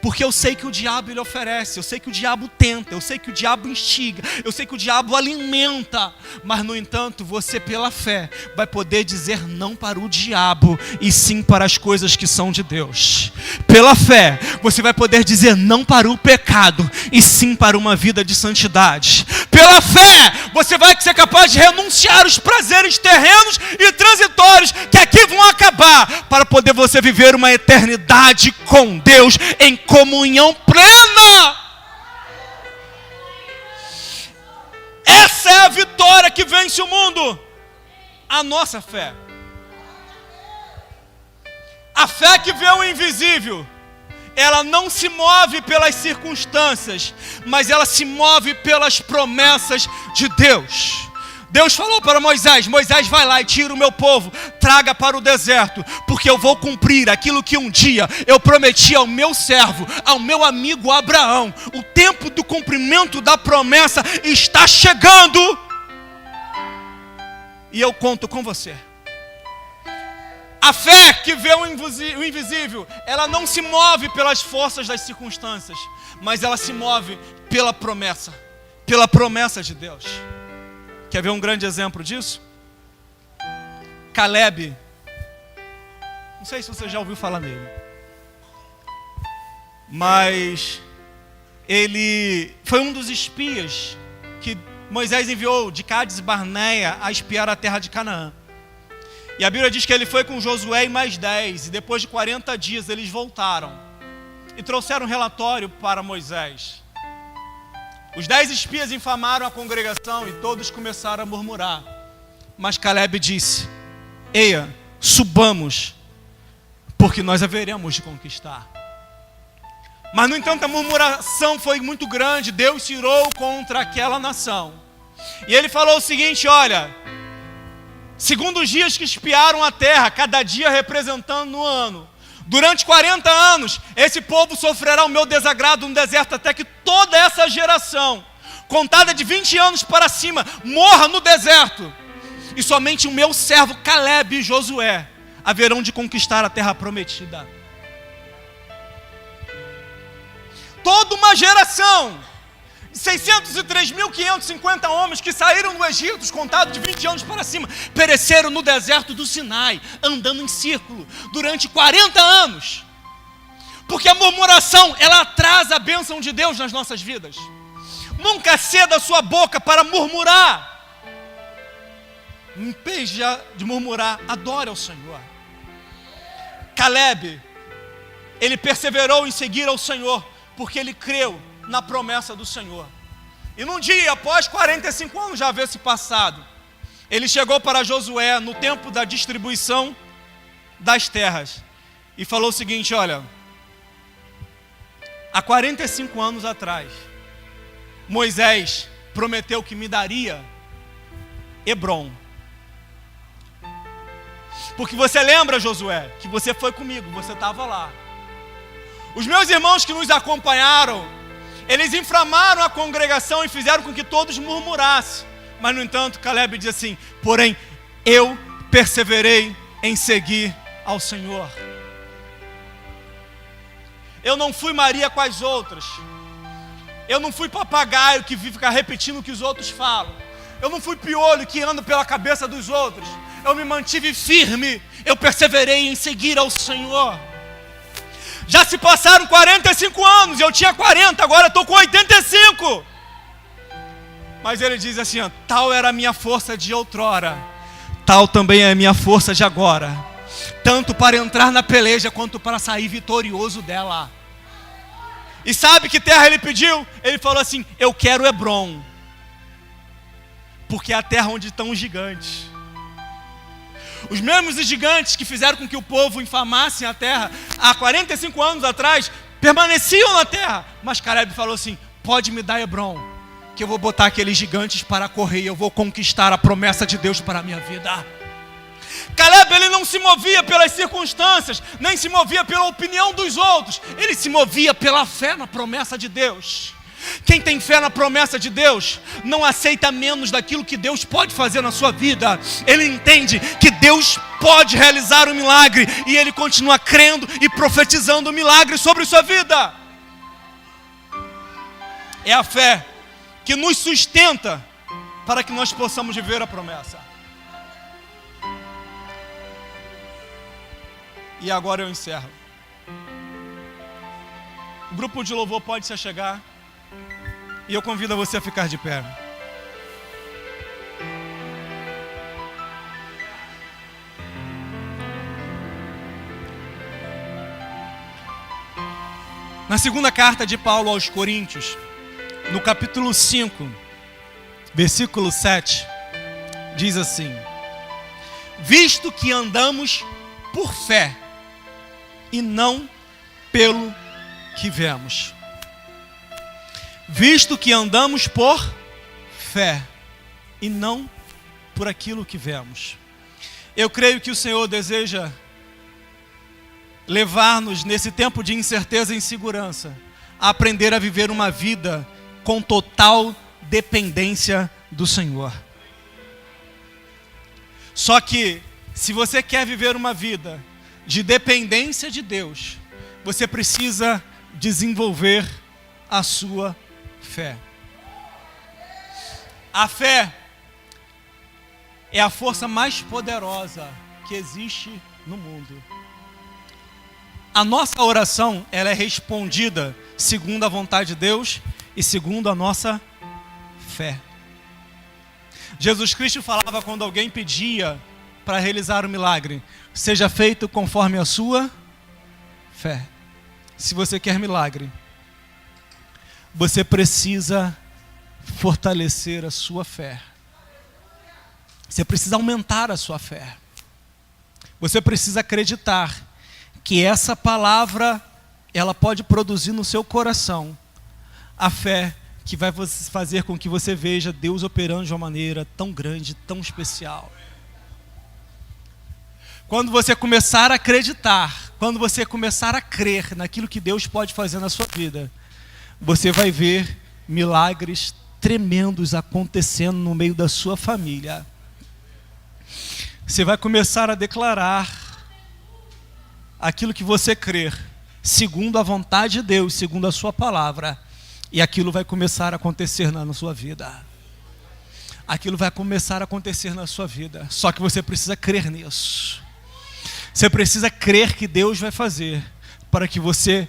porque eu sei que o diabo ele oferece, eu sei que o diabo tenta, eu sei que o diabo instiga, eu sei que o diabo alimenta, mas no entanto você pela fé vai poder dizer não para o diabo e sim para as coisas que são de Deus. Pela fé você vai poder dizer não para o pecado e sim para uma vida de santidade. Pela fé você vai ser capaz de renunciar os prazeres terrenos e transitórios que aqui vão acabar, para poder você viver uma eternidade com Deus em comunhão plena. Essa é a vitória que vence o mundo. A nossa fé. A fé que vê o invisível, ela não se move pelas circunstâncias, mas ela se move pelas promessas de Deus. Deus falou para Moisés, Moisés vai lá e tira o meu povo, traga para o deserto, porque eu vou cumprir aquilo que um dia eu prometi ao meu servo, ao meu amigo Abraão. O tempo do cumprimento da promessa está chegando, e eu conto com você. A fé que vê o invisível, ela não se move pelas forças das circunstâncias, mas ela se move pela promessa de Deus. Quer ver um grande exemplo disso? Caleb. Não sei se você já ouviu falar nele, mas ele foi um dos espias que Moisés enviou de Cádiz Barneia a espiar a terra de Canaã. E a Bíblia diz que ele foi com Josué e mais 10, e depois de 40 dias eles voltaram e trouxeram um relatório para Moisés. Os 10 espias infamaram a congregação e todos começaram a murmurar. Mas Caleb disse: eia, subamos, porque nós haveremos de conquistar. Mas, no entanto, a murmuração foi muito grande. Deus se irou contra aquela nação. E ele falou o seguinte: olha, segundo os dias que espiaram a terra, cada dia representando um ano, durante 40 anos, esse povo sofrerá o meu desagrado no deserto, até que toda essa geração, contada de 20 anos para cima, morra no deserto. E somente o meu servo Caleb e Josué haverão de conquistar a terra prometida. Toda uma geração de 603.550 homens que saíram do Egito, contados de 20 anos para cima, pereceram no deserto do Sinai, andando em círculo, durante 40 anos. Porque a murmuração, ela atrasa a bênção de Deus nas nossas vidas. Nunca ceda a sua boca para murmurar. Em vez de murmurar, adore ao Senhor. Caleb, ele perseverou em seguir ao Senhor, porque ele creu na promessa do Senhor. E num dia, após 45 anos já haver se passado, ele chegou para Josué no tempo da distribuição das terras e falou o seguinte: olha, há 45 anos atrás, Moisés prometeu que me daria Hebrom. Porque você lembra, Josué, que você foi comigo, você estava lá. Os meus irmãos que nos acompanharam, eles inflamaram a congregação e fizeram com que todos murmurassem. Mas, no entanto, Caleb diz assim: porém, eu perseverei em seguir ao Senhor. Eu não fui Maria com as outras. Eu não fui papagaio que fica repetindo o que os outros falam. Eu não fui piolho que anda pela cabeça dos outros. Eu me mantive firme. Eu perseverei em seguir ao Senhor. Já se passaram 45 anos, eu tinha 40, agora estou com 85. Mas ele diz assim: ó, tal era a minha força de outrora, tal também é a minha força de agora, tanto para entrar na peleja, quanto para sair vitorioso dela. E sabe que terra ele pediu? Ele falou assim: eu quero Hebrom, porque é a terra onde estão os gigantes. Os mesmos gigantes que fizeram com que o povo infamasse a terra há 45 anos atrás, permaneciam na terra. Mas Caleb falou assim: pode me dar Hebrom, que eu vou botar aqueles gigantes para correr e eu vou conquistar a promessa de Deus para a minha vida. Caleb, ele não se movia pelas circunstâncias, nem se movia pela opinião dos outros. Ele se movia pela fé na promessa de Deus. Quem tem fé na promessa de Deus não aceita menos daquilo que Deus pode fazer na sua vida. Ele entende que Deus pode realizar um milagre e ele continua crendo e profetizando o milagre sobre sua vida. É a fé que nos sustenta para que nós possamos viver a promessa. E agora eu encerro. O grupo de louvor pode se achegar. E eu convido você a ficar de pé. Na segunda carta de Paulo aos Coríntios, no capítulo 5, versículo 7, diz assim: visto que andamos por fé e não pelo que vemos. Visto que andamos por fé e não por aquilo que vemos. Eu creio que o Senhor deseja levar-nos nesse tempo de incerteza e insegurança a aprender a viver uma vida com total dependência do Senhor. Só que, se você quer viver uma vida de dependência de Deus, você precisa desenvolver a sua fé. A fé é a força mais poderosa que existe no mundo. A nossa oração, ela é respondida segundo a vontade de Deus e segundo a nossa fé. Jesus Cristo falava quando alguém pedia para realizar o milagre: seja feito conforme a sua fé. Se você quer milagre, você precisa fortalecer a sua fé. Você precisa aumentar a sua fé. Você precisa acreditar que essa palavra, ela pode produzir no seu coração a fé que vai fazer com que você veja Deus operando de uma maneira tão grande, tão especial. Quando você começar a acreditar, quando você começar a crer naquilo que Deus pode fazer na sua vida, você vai ver milagres tremendos acontecendo no meio da sua família. Você vai começar a declarar aquilo que você crer, segundo a vontade de Deus, segundo a sua palavra, e aquilo vai começar a acontecer na sua vida. Aquilo vai começar a acontecer na sua vida, só que você precisa crer nisso. Você precisa crer que Deus vai fazer, para que você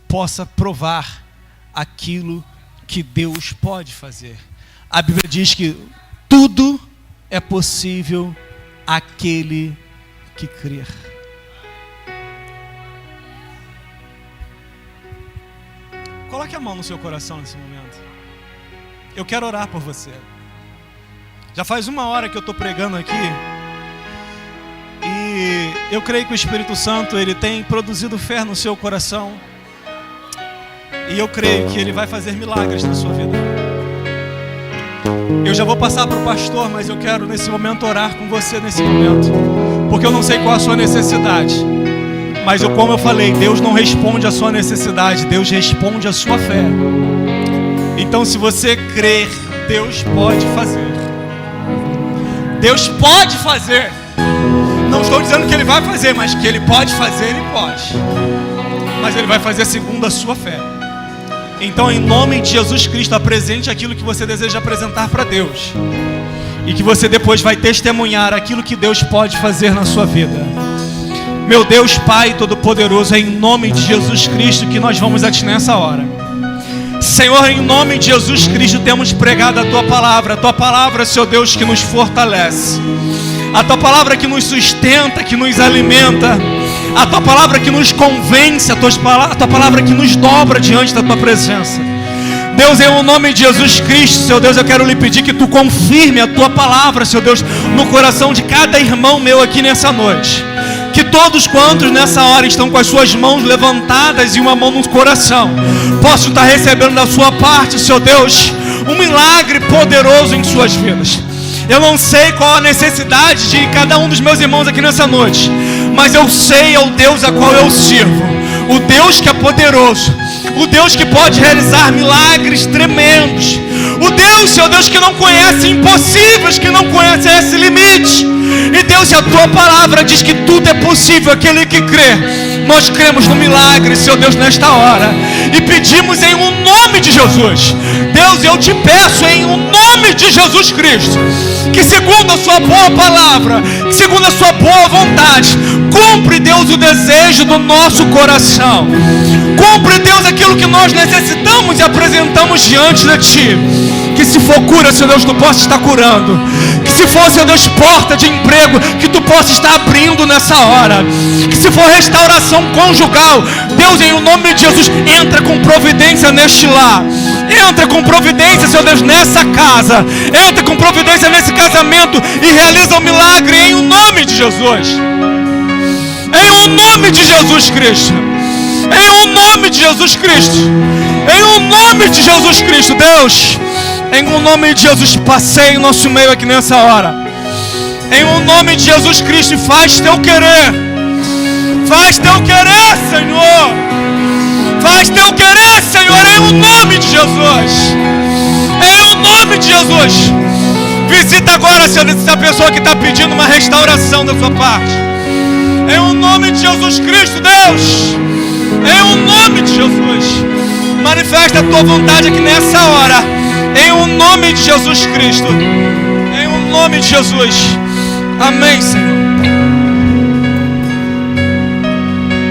possa provar aquilo que Deus pode fazer. A Bíblia diz que tudo é possível àquele que crer. Coloque a mão no seu coração nesse momento. Eu quero orar por você. Já faz 1 hora que eu estou pregando aqui, e eu creio que o Espírito Santo, ele tem produzido fé no seu coração, e eu creio que ele vai fazer milagres na sua vida. Eu já vou passar para o pastor, mas eu quero nesse momento orar com você nesse momento, porque eu não sei qual a sua necessidade, mas como eu falei, Deus não responde a sua necessidade, Deus responde a sua fé. Então, se você crer, Deus pode fazer. Deus pode fazer. Não estou dizendo que Ele vai fazer, mas que Ele pode fazer, Ele pode. Mas Ele vai fazer segundo a sua fé. Então, em nome de Jesus Cristo, apresente aquilo que você deseja apresentar para Deus, e que você depois vai testemunhar aquilo que Deus pode fazer na sua vida. Meu Deus, Pai Todo-Poderoso, é em nome de Jesus Cristo que nós vamos a Ti nessa hora. Senhor, em nome de Jesus Cristo, temos pregado a Tua palavra, Senhor Deus, que nos fortalece, a Tua palavra que nos sustenta, que nos alimenta, a Tua palavra que nos convence, a Tua palavra que nos dobra diante da Tua presença. Deus, em nome de Jesus Cristo, Senhor Deus, eu quero lhe pedir que Tu confirme a Tua palavra, Senhor Deus, no coração de cada irmão meu aqui nessa noite. Que todos quantos nessa hora estão com as suas mãos levantadas e uma mão no coração, possam estar recebendo da sua parte, Senhor Deus, um milagre poderoso em suas vidas. Eu não sei qual a necessidade de cada um dos meus irmãos aqui nessa noite, mas eu sei o Deus a qual eu sirvo, o Deus que é poderoso, o Deus que pode realizar milagres tremendos, o Deus, Senhor Deus, que não conhece impossíveis, que não conhece esse limite. E Deus, a Tua palavra diz que tudo é possível aquele que crê. Nós cremos no milagre, Senhor Deus, nesta hora, e pedimos em um nome de Jesus. Deus, eu te peço em um nome de Jesus Cristo, que segundo a Sua boa palavra, que segundo a Sua boa vontade, cumpre, Deus, o desejo do nosso coração. Cumpre, Deus, aquilo que nós necessitamos e apresentamos diante de Ti. Que se for cura, Senhor Deus, Tu possa estar curando. Que se for, Senhor Deus, porta de emprego, que Tu possa estar abrindo nessa hora. Que se for restauração conjugal, Deus, em nome de Jesus, entra com providência neste lar. Entra com providência, Senhor Deus, nessa casa. Entra com providência nesse casamento e realiza um milagre em nome de Jesus. Em nome de Jesus Cristo. Em nome de Jesus Cristo. Em nome de Jesus Cristo, Deus. Em nome de Jesus, passei em nosso meio aqui nessa hora. Em nome de Jesus Cristo, faz Teu querer. Faz Teu querer, Senhor. Faz Teu querer, Senhor, em nome de Jesus. Em nome de Jesus. Visita agora, Senhor, essa pessoa que está pedindo uma restauração da sua parte. Em nome de Jesus Cristo, Deus. Em nome de Jesus. Manifesta a Tua vontade aqui nessa hora. Em nome de Jesus Cristo. Em nome de Jesus. Amém, Senhor.